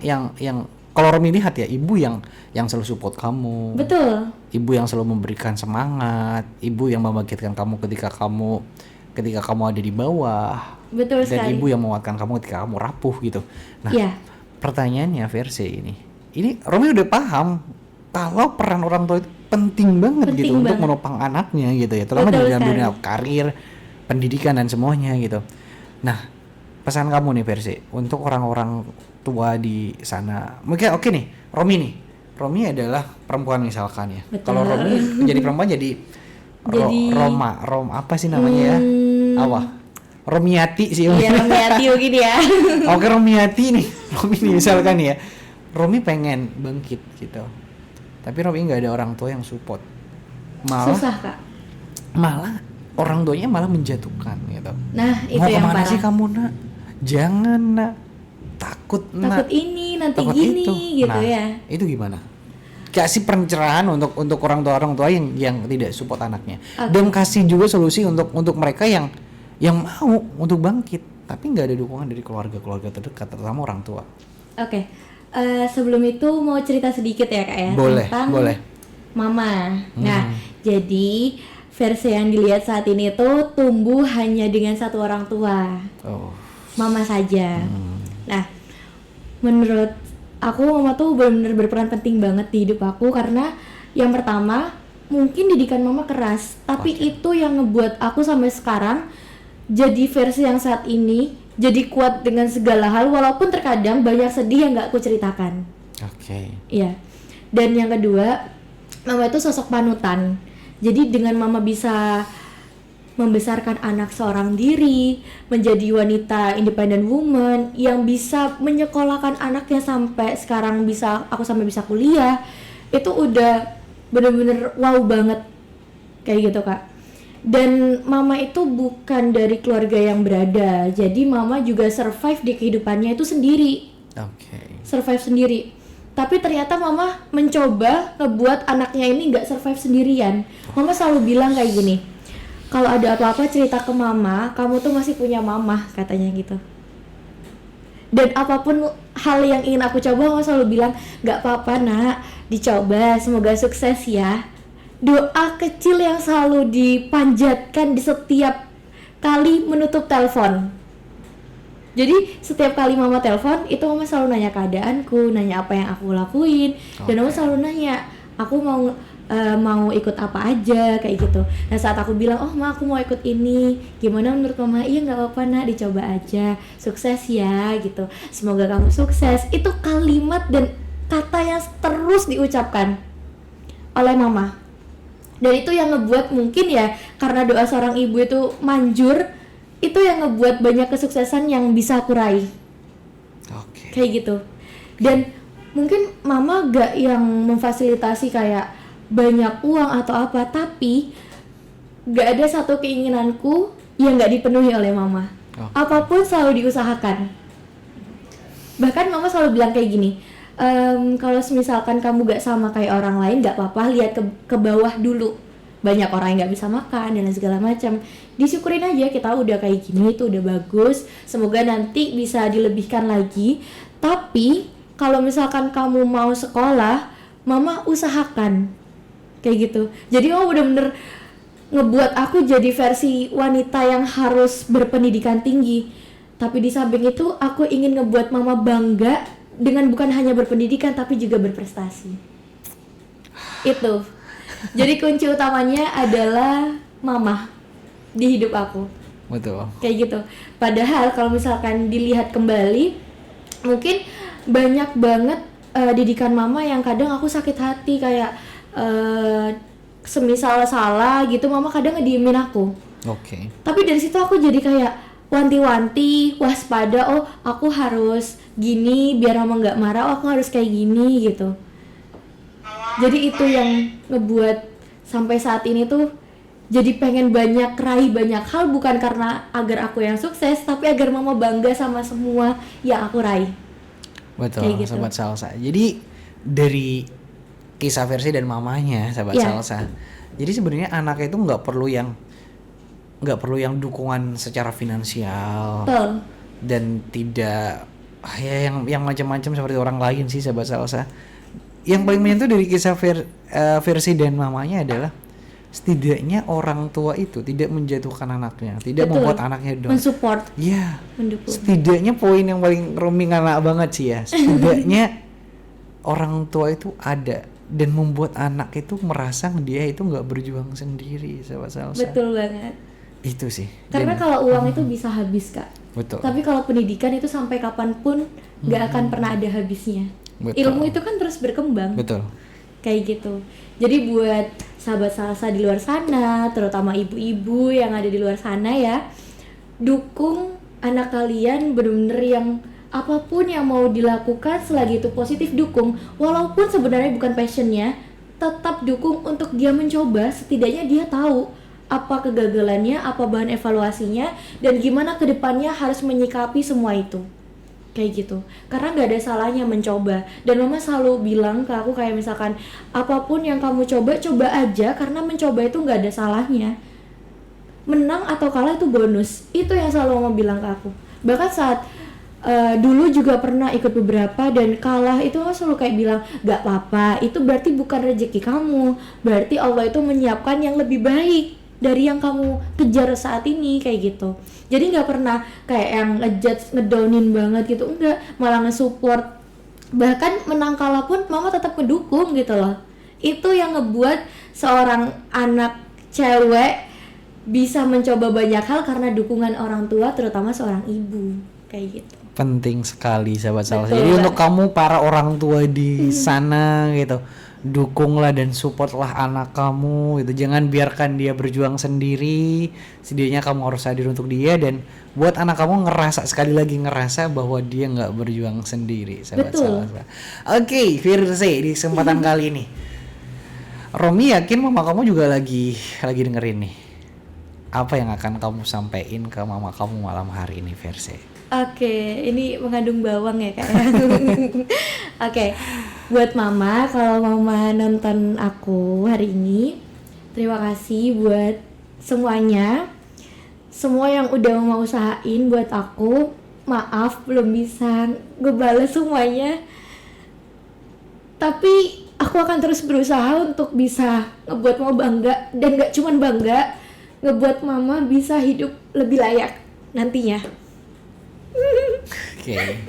kalau Romi lihat ya, ibu yang selalu support kamu. Betul. Ibu yang selalu memberikan semangat, ibu yang membangkitkan kamu ketika kamu ada di bawah. Betul Dan sekali. ibu yang menguatkan kamu ketika kamu rapuh gitu. Nah, Iya. pertanyaannya Versi ini Romi udah paham kalau peran orang tua itu penting banget Penting gitu untuk banget. menopang anaknya gitu ya, terutama Betul di dalam sekali. dunia karir, pendidikan dan semuanya gitu. Nah, pesan kamu nih Versi untuk orang-orang tua di sana. Mungkin oke nih, Romi adalah perempuan misalkan ya. Betul. Kalau Romi jadi perempuan jadi Rom apa sih namanya ya? Apa? Romiati sih. Iya, Romiati begini ya. Oke, Romiati nih. Romi nih misalkan ya. Romi pengen bangkit gitu. Tapi Romi nggak ada orang tua yang support. Susah, Kak. Malah orang tuanya malah menjatuhkan gitu. Nah, itu Mau yang kemana parah. sih kamu nak? Jangan nak. Takut nak. Takut ini, nanti Takut gini itu. gitu Nah, ya. itu gimana? Kasih pencerahan untuk orang tua yang tidak support anaknya. Oke. Dan kasih juga solusi untuk mereka yang mau untuk bangkit, tapi nggak ada dukungan dari keluarga terdekat, terutama orang tua. Oke. Sebelum itu mau cerita sedikit ya, Kak ya, Boleh, tentang boleh. Mama. Nah, jadi versi yang dilihat saat ini tuh tumbuh hanya dengan satu orang tua, mama saja. Nah, menurut aku mama tuh benar-benar berperan penting banget di hidup aku, karena yang pertama mungkin didikan mama keras, tapi itu yang ngebuat aku sampai sekarang jadi versi yang saat ini, jadi kuat dengan segala hal, walaupun terkadang banyak sedih yang gak aku ceritakan. Iya. Dan yang kedua, mama itu sosok panutan. Jadi dengan mama bisa membesarkan anak seorang diri, menjadi wanita independent woman yang bisa menyekolahkan anaknya sampai sekarang aku sampai bisa kuliah, itu udah bener-bener wow banget kayak gitu Kak. Dan mama itu bukan dari keluarga yang berada, jadi mama juga survive di kehidupannya itu sendiri. Survive sendiri. Tapi ternyata mama mencoba ngebuat anaknya ini gak survive sendirian. Mama selalu bilang kayak gini, kalau ada apa-apa cerita ke mama, kamu tuh masih punya mama, katanya gitu. Dan apapun hal yang ingin aku coba, mama selalu bilang, gak apa-apa nak, dicoba, semoga sukses ya. Doa kecil yang selalu dipanjatkan di setiap kali menutup telepon. Jadi setiap kali mama telepon, itu mama selalu nanya keadaanku, nanya apa yang aku lakuin, dan mama selalu nanya, aku mau ikut apa aja, kayak gitu. Nah saat aku bilang, oh ma aku mau ikut ini, gimana menurut mama? Iya nggak apa-apa nak, dicoba aja, sukses ya gitu. Semoga kamu sukses. Itu kalimat dan kata yang terus diucapkan oleh mama. Dan itu yang ngebuat mungkin ya, karena doa seorang ibu itu manjur, itu yang ngebuat banyak kesuksesan yang bisa aku raih. Kayak gitu. Dan mungkin mama gak yang memfasilitasi kayak banyak uang atau apa, tapi gak ada satu keinginanku yang gak dipenuhi oleh mama. Apapun selalu diusahakan. Bahkan mama selalu bilang kayak gini, kalau misalkan kamu gak sama kayak orang lain, gak apa-apa, lihat ke bawah dulu. Banyak orang yang gak bisa makan dan segala macam. Disyukurin aja, kita udah kayak gini, itu udah bagus. Semoga nanti bisa dilebihkan lagi. Tapi kalau misalkan kamu mau sekolah, mama usahakan. Kayak gitu. Jadi mama bener-bener ngebuat aku jadi versi wanita yang harus berpendidikan tinggi. Tapi di samping itu aku ingin ngebuat mama bangga dengan bukan hanya berpendidikan tapi juga berprestasi. Itu. Jadi kunci utamanya adalah mama di hidup aku. Betul. Kayak gitu. Padahal kalau misalkan dilihat kembali, mungkin banyak banget didikan mama yang kadang aku sakit hati, kayak semisal salah gitu, mama kadang ngediemin aku. Tapi dari situ aku jadi kayak wanti-wanti, waspada, oh aku harus gini biar mama nggak marah, oh aku harus kayak gini gitu. Jadi itu yang ngebuat sampai saat ini tuh jadi pengen raih banyak hal, bukan karena agar aku yang sukses, tapi agar mama bangga sama semua yang aku raih. Betul, gitu. Sahabat Salsa. Jadi dari kisah versi dan mamanya, sahabat Salsa. Jadi sebenarnya anaknya itu nggak perlu yang dukungan secara finansial. Betul. Dan tidak yang macam-macam seperti orang lain sih, sahabat Salsa. Yang paling menyentuh dari kisah versi dan mamanya adalah setidaknya orang tua itu tidak menjatuhkan anaknya, tidak membuat anaknya down. Mensupport. Iya. Mendukung. Setidaknya poin yang paling roaming anak banget sih ya. Setidaknya orang tua itu ada dan membuat anak itu merasa dia itu nggak berjuang sendiri, sahabat Salsa. Betul banget. Itu sih. Karena kalau uang itu bisa habis Kak. Betul. Tapi kalau pendidikan itu sampai kapanpun nggak akan pernah ada habisnya. Betul. Ilmu itu kan terus berkembang. Betul. Kayak gitu. Jadi buat sahabat Salsa di luar sana, terutama ibu-ibu yang ada di luar sana ya, dukung anak kalian bener-bener yang apapun yang mau dilakukan selagi itu positif, dukung. Walaupun sebenarnya bukan passionnya, tetap dukung untuk dia mencoba. Setidaknya dia tahu apa kegagalannya, apa bahan evaluasinya, dan gimana kedepannya harus menyikapi semua itu. Kayak gitu. Karena gak ada salahnya mencoba. Dan mama selalu bilang ke aku kayak misalkan, apapun yang kamu coba aja, karena mencoba itu gak ada salahnya. Menang atau kalah itu bonus. Itu yang selalu mama bilang ke aku. Bahkan saat dulu juga pernah ikut beberapa dan kalah, itu mama selalu kayak bilang, gak apa-apa, itu berarti bukan rezeki kamu, berarti Allah itu menyiapkan yang lebih baik. dari yang kamu kejar saat ini kayak gitu. Jadi nggak pernah kayak yang ngejudge, ngedownin banget gitu, enggak, malah nge-support. Bahkan menang kalah pun mama tetap ngedukung gitu loh. Itu yang ngebuat seorang anak cewek bisa mencoba banyak hal karena dukungan orang tua, terutama seorang ibu kayak gitu. Penting sekali sahabat Salsa. Betul, Jadi Kak. untuk kamu para orang tua di sana gitu, dukunglah dan supportlah anak kamu gitu. Jangan biarkan dia berjuang sendiri. Setidaknya kamu harus hadir untuk dia dan buat anak kamu ngerasa, sekali lagi ngerasa bahwa dia nggak berjuang sendiri sahabat Betul. Salsa. Oke, Firse di kesempatan kali ini. Romi yakin mama kamu juga lagi dengerin nih. Apa yang akan kamu sampaikan ke mama kamu malam hari ini, Firse? Oke, ini mengandung bawang ya kak ya. Oke, buat mama, kalau mama nonton aku hari ini, terima kasih buat semuanya, semua yang udah mau usahain buat aku. Maaf belum bisa ngebales semuanya, tapi aku akan terus berusaha untuk bisa ngebuat mama bangga, dan gak cuman bangga, ngebuat mama bisa hidup lebih layak nantinya. Oke.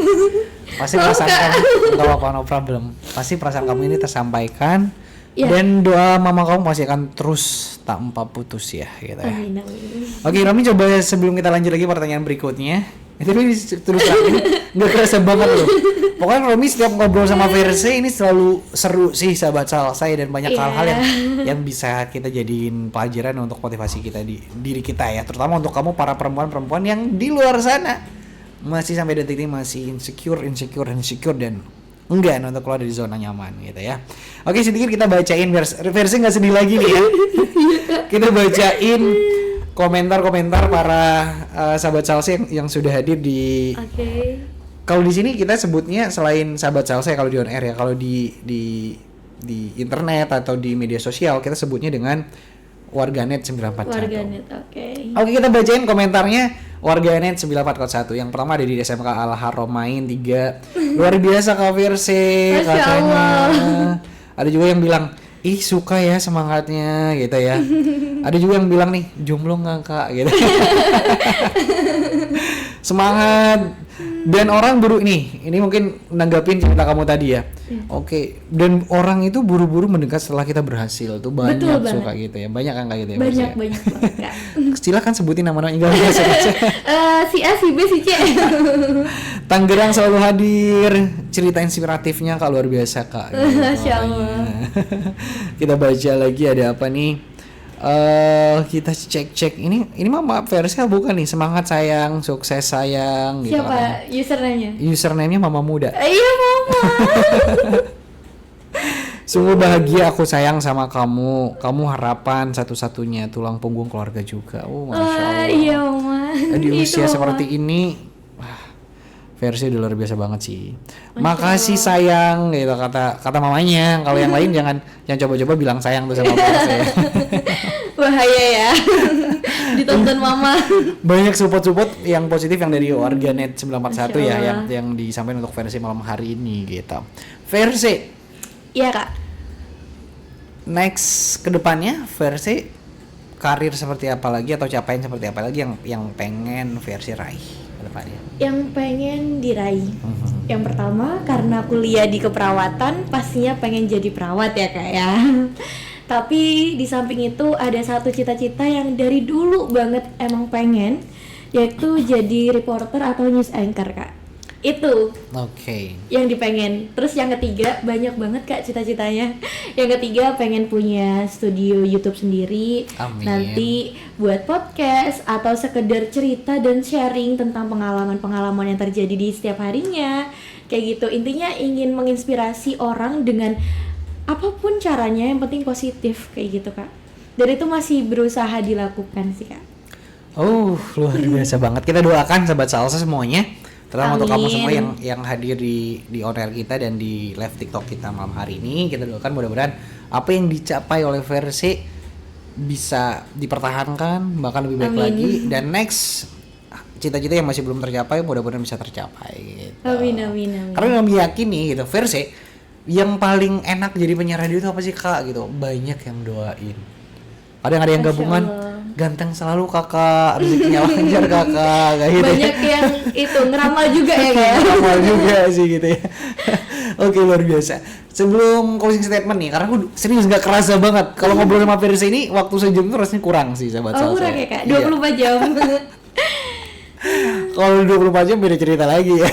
Pasti perasaan kamu nggak apa-apa, no problem. Pasti perasaan kamu ini tersampaikan. Ya. Dan doa mama kamu pasti akan terus tanpa putus ya gitu ya. Amin, amin. Oke, Romi, coba sebelum kita lanjut lagi pertanyaan berikutnya. Tapi terus terang nggak kerasa banget loh. Pokoknya Romi setiap ngobrol sama Verse ini selalu seru sih sahabat Salsa, dan banyak Iya. hal-hal yang bisa kita jadiin pelajaran untuk motivasi kita di diri kita ya. Terutama untuk kamu para perempuan-perempuan yang di luar sana masih sampai detik ini masih insecure dan enggan untuk keluar dari zona nyaman gitu ya. Oke, sedikit kita bacain versi nggak sedih lagi nih ya. Kita bacain komentar-komentar para sahabat Salsa yang sudah hadir di. Oke. Kalau di sini kita sebutnya selain sahabat Salsa kalau di on air ya, kalau di internet atau di media sosial kita sebutnya dengan warganet 941. Warganet, oke. Oke, kita bacain komentarnya warganet 9441. Yang pertama ada di SMK Al Haromain 3. Luar biasa Kak Firse Masya katanya. Allah. Ada juga yang bilang, ih suka ya semangatnya gitu ya. Ada juga yang bilang nih, jomblo nggak Kak gitu. Semangat. Dan orang ini mungkin nanggapin cerita kamu tadi ya. Oke, dan orang itu buru-buru mendekat setelah kita berhasil tuh banyak. Betul suka gitu ya. Banyak kan kayak gitu ya. Banyak Mas, ya? banget Kak. Silakan sebutin nama-nama enggak usah. Si A, si B, si C. Tangerang selalu hadir. Cerita inspiratifnya Kak luar biasa Kak. Gitu, Masya Allah. Kita baca lagi ada apa nih? Kita cek ini mama versi bukan nih, semangat sayang, sukses sayang gitu. Siapa username-nya? Username-nya mama muda. Iya mama. Sungguh bahagia aku sayang sama kamu. Kamu harapan satu-satunya, tulang punggung keluarga juga. Oh, masya Allah. Iya mama. Di Itu, usia Mama. seperti ini, versi udah luar biasa banget sih. Makasih sayang gitu kata mamanya. Kalau yang lain jangan coba-coba bilang sayang tuh sama versi. Bahaya ya. Ditonton mama. Banyak support yang positif yang dari warganet 941 ya Masya Allah. yang disampaikan untuk versi malam hari ini gitu. Versi Iya kak. next kedepannya versi karir seperti apa lagi atau capaian seperti apa lagi yang pengen versi raih kedepannya? Yang pengen diraih. Yang pertama karena kuliah di keperawatan, pastinya pengen jadi perawat ya kak ya. Tapi di samping itu ada satu cita-cita yang dari dulu banget emang pengen, yaitu jadi reporter atau news anchor kak. Itu Oke. yang dipengen. Terus yang ketiga, banyak banget kak cita-citanya. Yang ketiga pengen punya studio YouTube sendiri. Amin. Nanti buat podcast atau sekedar cerita dan sharing tentang pengalaman-pengalaman yang terjadi di setiap harinya. Kayak gitu. Intinya ingin menginspirasi orang dengan apapun caranya, yang penting positif kayak gitu kak. Dan itu masih berusaha dilakukan sih kak. Oh, luar biasa banget. Kita doakan sahabat Salsa semuanya. Terutama untuk kamu Amin. semua yang hadir di on air kita dan di live TikTok kita malam hari ini. Kita doakan mudah-mudahan apa yang dicapai oleh versi bisa dipertahankan bahkan lebih baik Amin. lagi, dan next cita-cita yang masih belum tercapai mudah-mudahan bisa tercapai gitu. Amin amin amin. Karena kami yakin nih gitu, versi yang paling enak jadi penyiar radio itu apa sih kak gitu? Banyak yang doain. Kadang ada yang Masya gabungan Allah. ganteng selalu kakak, rezekinya lancar kakak, kayak gitu. Banyak yang itu ngeramal juga ya kayak. Normal juga sih gitu ya. Oke, luar biasa. Sebelum closing statement nih, karena aku serius nggak kerasa banget kalau ngobrol sama Versi ini waktu sejam tuh rasanya kurang sih sahabat Oh, salsa. kurang ya kak, Iya. 24 jam. Kalau 24 jam beda cerita lagi ya.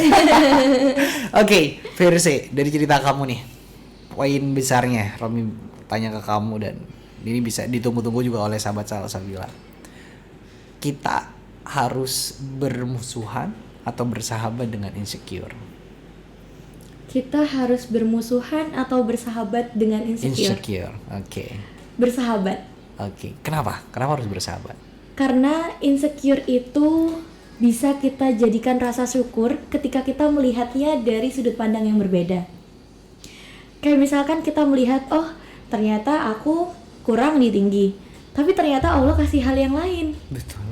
Oke, Versi, dari cerita kamu nih, poin besarnya Romi tanya ke kamu dan ini bisa ditunggu-tunggu juga oleh sahabat salsa bilang. Kita harus bermusuhan atau bersahabat dengan insecure? Kita harus bermusuhan atau bersahabat dengan insecure? Insecure, oke. Bersahabat. Oke, kenapa? Kenapa harus bersahabat? Karena insecure itu bisa kita jadikan rasa syukur ketika kita melihatnya dari sudut pandang yang berbeda. Kayak misalkan kita melihat, oh ternyata aku kurang nih tinggi, tapi ternyata Allah kasih hal yang lain. Betul.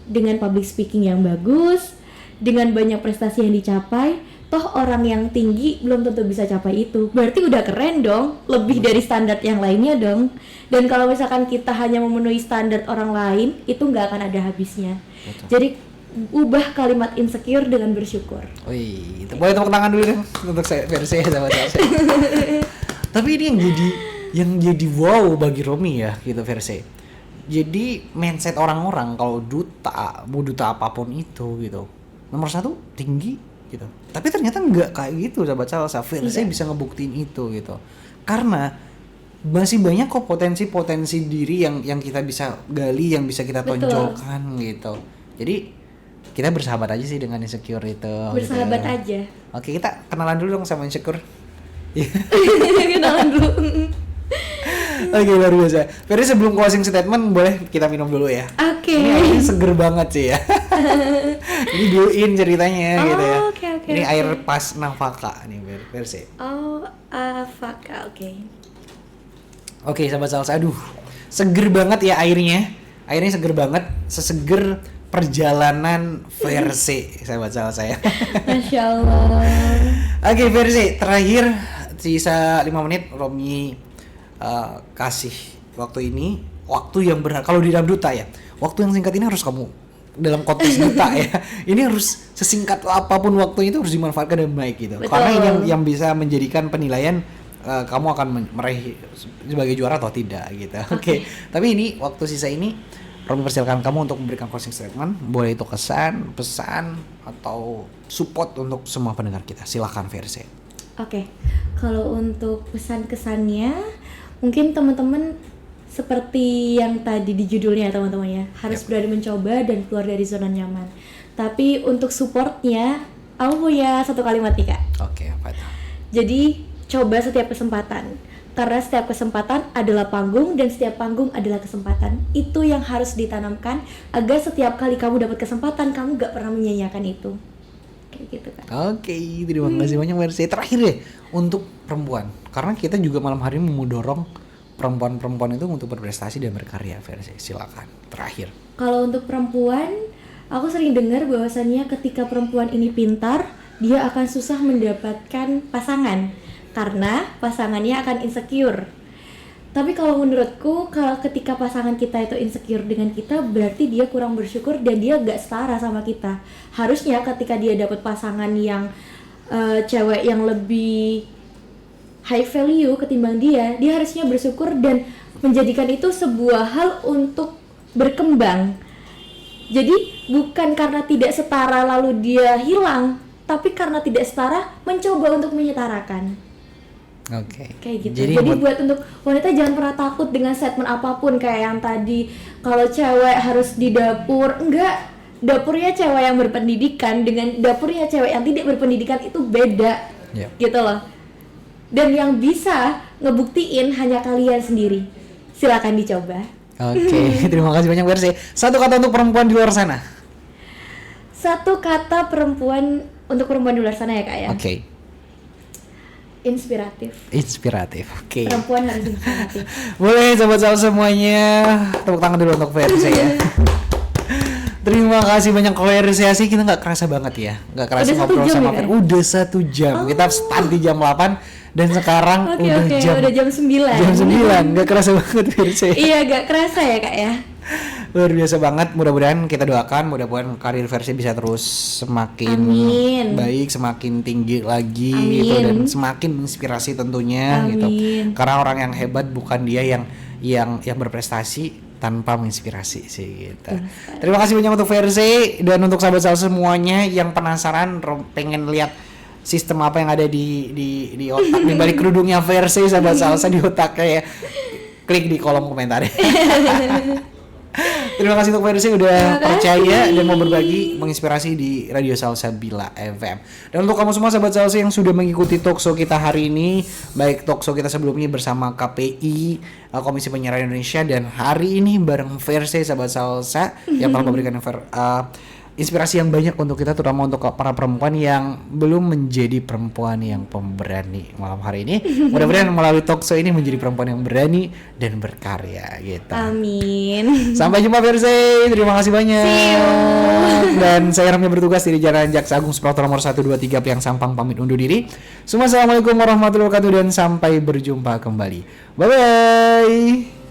Dengan public speaking yang bagus, dengan banyak prestasi yang dicapai, toh orang yang tinggi belum tentu bisa capai itu. Berarti udah keren dong, lebih dari standar yang lainnya dong. Dan kalau misalkan kita hanya memenuhi standar orang lain, itu nggak akan ada habisnya. Betul. Jadi ubah kalimat insecure dengan bersyukur. Wih, itu boleh tepuk tangan dulu deh untuk saya Versi ya sama saya. Tapi ini yang jadi wow bagi Romi ya gitu Versi. Jadi mindset orang-orang kalau mau duta apapun itu gitu. Nomor satu tinggi gitu. Tapi ternyata nggak kayak gitu sahabat salsa. Versi bisa ngebuktiin itu gitu. Karena masih banyak kok potensi diri yang kita bisa gali, yang bisa kita Betul. tonjolkan gitu. Jadi kita bersahabat aja sih dengan insecure itu. Bersahabat gitu. aja. Oke, kita kenalan dulu dong sama insecure. Kenalan dulu. Oke, luar biasa. Ferry sebelum closing statement boleh kita minum dulu ya. Oke. Ini airnya seger banget sih ya. Ini bluein ceritanya gitu ya. Oke. Ini air pas nafaka nih Versi. Oh, Faka, oke. Oke, sahabat salsa, aduh, seger banget ya airnya. Airnya seger banget, seseger perjalanan Versi, sahabat salsa ya. Masya Allah. Oke, Versi, terakhir sisa 5 menit Romi kasih waktu ini, waktu yang berharga. Kalau di dalam duta ya, waktu yang singkat ini harus kamu dalam konteks duta ya. Ini harus sesingkat apapun waktunya itu harus dimanfaatkan dengan baik gitu. Betul. Karena ini yang bisa menjadikan penilaian kamu akan meraih sebagai juara atau tidak gitu. Oke. Tapi ini waktu sisa ini Romi persilakan kamu untuk memberikan closing statement. Boleh itu kesan, pesan atau support untuk semua pendengar kita. Silakan Versi. Oke, kalau untuk pesan-kesannya, mungkin teman-teman seperti yang tadi di judulnya teman-teman ya, harus berani mencoba dan keluar dari zona nyaman. Tapi untuk supportnya, aku punya satu kalimat nih kak. Oke, apa itu? Jadi coba setiap kesempatan, karena setiap kesempatan adalah panggung dan setiap panggung adalah kesempatan. Itu yang harus ditanamkan agar setiap kali kamu dapat kesempatan, kamu gak pernah menyia-nyiakan itu. Kayak gitu kan. Oke, terima kasih banyak Versi. Terakhir deh untuk perempuan, karena kita juga malam hari ini mau dorong perempuan-perempuan itu untuk berprestasi dan berkarya. Versi, silakan. Terakhir. Kalau untuk perempuan, aku sering dengar bahwasannya ketika perempuan ini pintar, dia akan susah mendapatkan pasangan karena pasangannya akan insecure. Tapi kalau menurutku, kalau ketika pasangan kita itu insecure dengan kita, berarti dia kurang bersyukur dan dia gak setara sama kita. Harusnya ketika dia dapat pasangan yang cewek yang lebih high value ketimbang dia harusnya bersyukur dan menjadikan itu sebuah hal untuk berkembang. Jadi bukan karena tidak setara lalu dia hilang, tapi karena tidak setara mencoba untuk menyetarakan. Oke. Kayak gitu. Jadi buat untuk wanita jangan pernah takut dengan statement apapun kayak yang tadi kalau cewek harus di dapur. Enggak, dapurnya cewek yang berpendidikan dengan dapurnya cewek yang tidak berpendidikan itu beda. Yep. Gitu loh. Dan yang bisa ngebuktiin hanya kalian sendiri. Silakan dicoba. Oke, terima kasih banyak Versi. Satu kata untuk perempuan di luar sana. Satu kata perempuan untuk perempuan di luar sana ya kak ya. Oke. Inspiratif. Inspiratif. Oke. Perempuan harus inspiratif. Boleh sobat-sobat semuanya tepuk tangan dulu untuk Versi ya. Terima kasih banyak Versi. Kita nggak kerasa banget ya, nggak kerasa Udah 1 ngobrol jam sama ya, Versi. Kak? Udah 1 jam. Kita start di jam 8 Dan sekarang Oke, udah jam 9. jam 9, gak kerasa banget Verse. Iya, gak kerasa ya Kak ya. Luar biasa banget, mudah-mudahan kita doakan, mudah-mudahan karir Versi bisa terus semakin Amin. baik, semakin tinggi lagi Amin. gitu, dan semakin menginspirasi tentunya gitu. Amin. Karena orang yang hebat bukan dia yang berprestasi tanpa menginspirasi sih gitu. Terima kasih banyak untuk Versi dan untuk sahabat semuanya yang penasaran pengen lihat sistem apa yang ada di otak di balik kerudungnya Versi, sahabat salsa di otaknya ya. Klik di kolom komentar. Terima kasih untuk Versi udah percaya dan mau berbagi, menginspirasi di Radio Salsabila FM. Dan untuk kamu semua sahabat Salsa yang sudah mengikuti talkshow kita hari ini, baik talkshow kita sebelumnya bersama KPI, Komisi Penyiaran Indonesia, dan hari ini bareng Versi sahabat Salsa yang telah memberikan inspirasi yang banyak untuk kita, terutama untuk para perempuan yang belum menjadi perempuan yang pemberani malam hari ini. Mudah-mudahan melalui talkshow ini menjadi perempuan yang berani dan berkarya gitu. Amin. Sampai jumpa Versi, terima kasih banyak. See you. Dan saya Ramya bertugas di Jalan Jaksa Agung Suprapto nomor 123 Piang Sampang, pamit undur diri. Semua assalamualaikum warahmatullahi wabarakatuh dan sampai berjumpa kembali. Bye bye.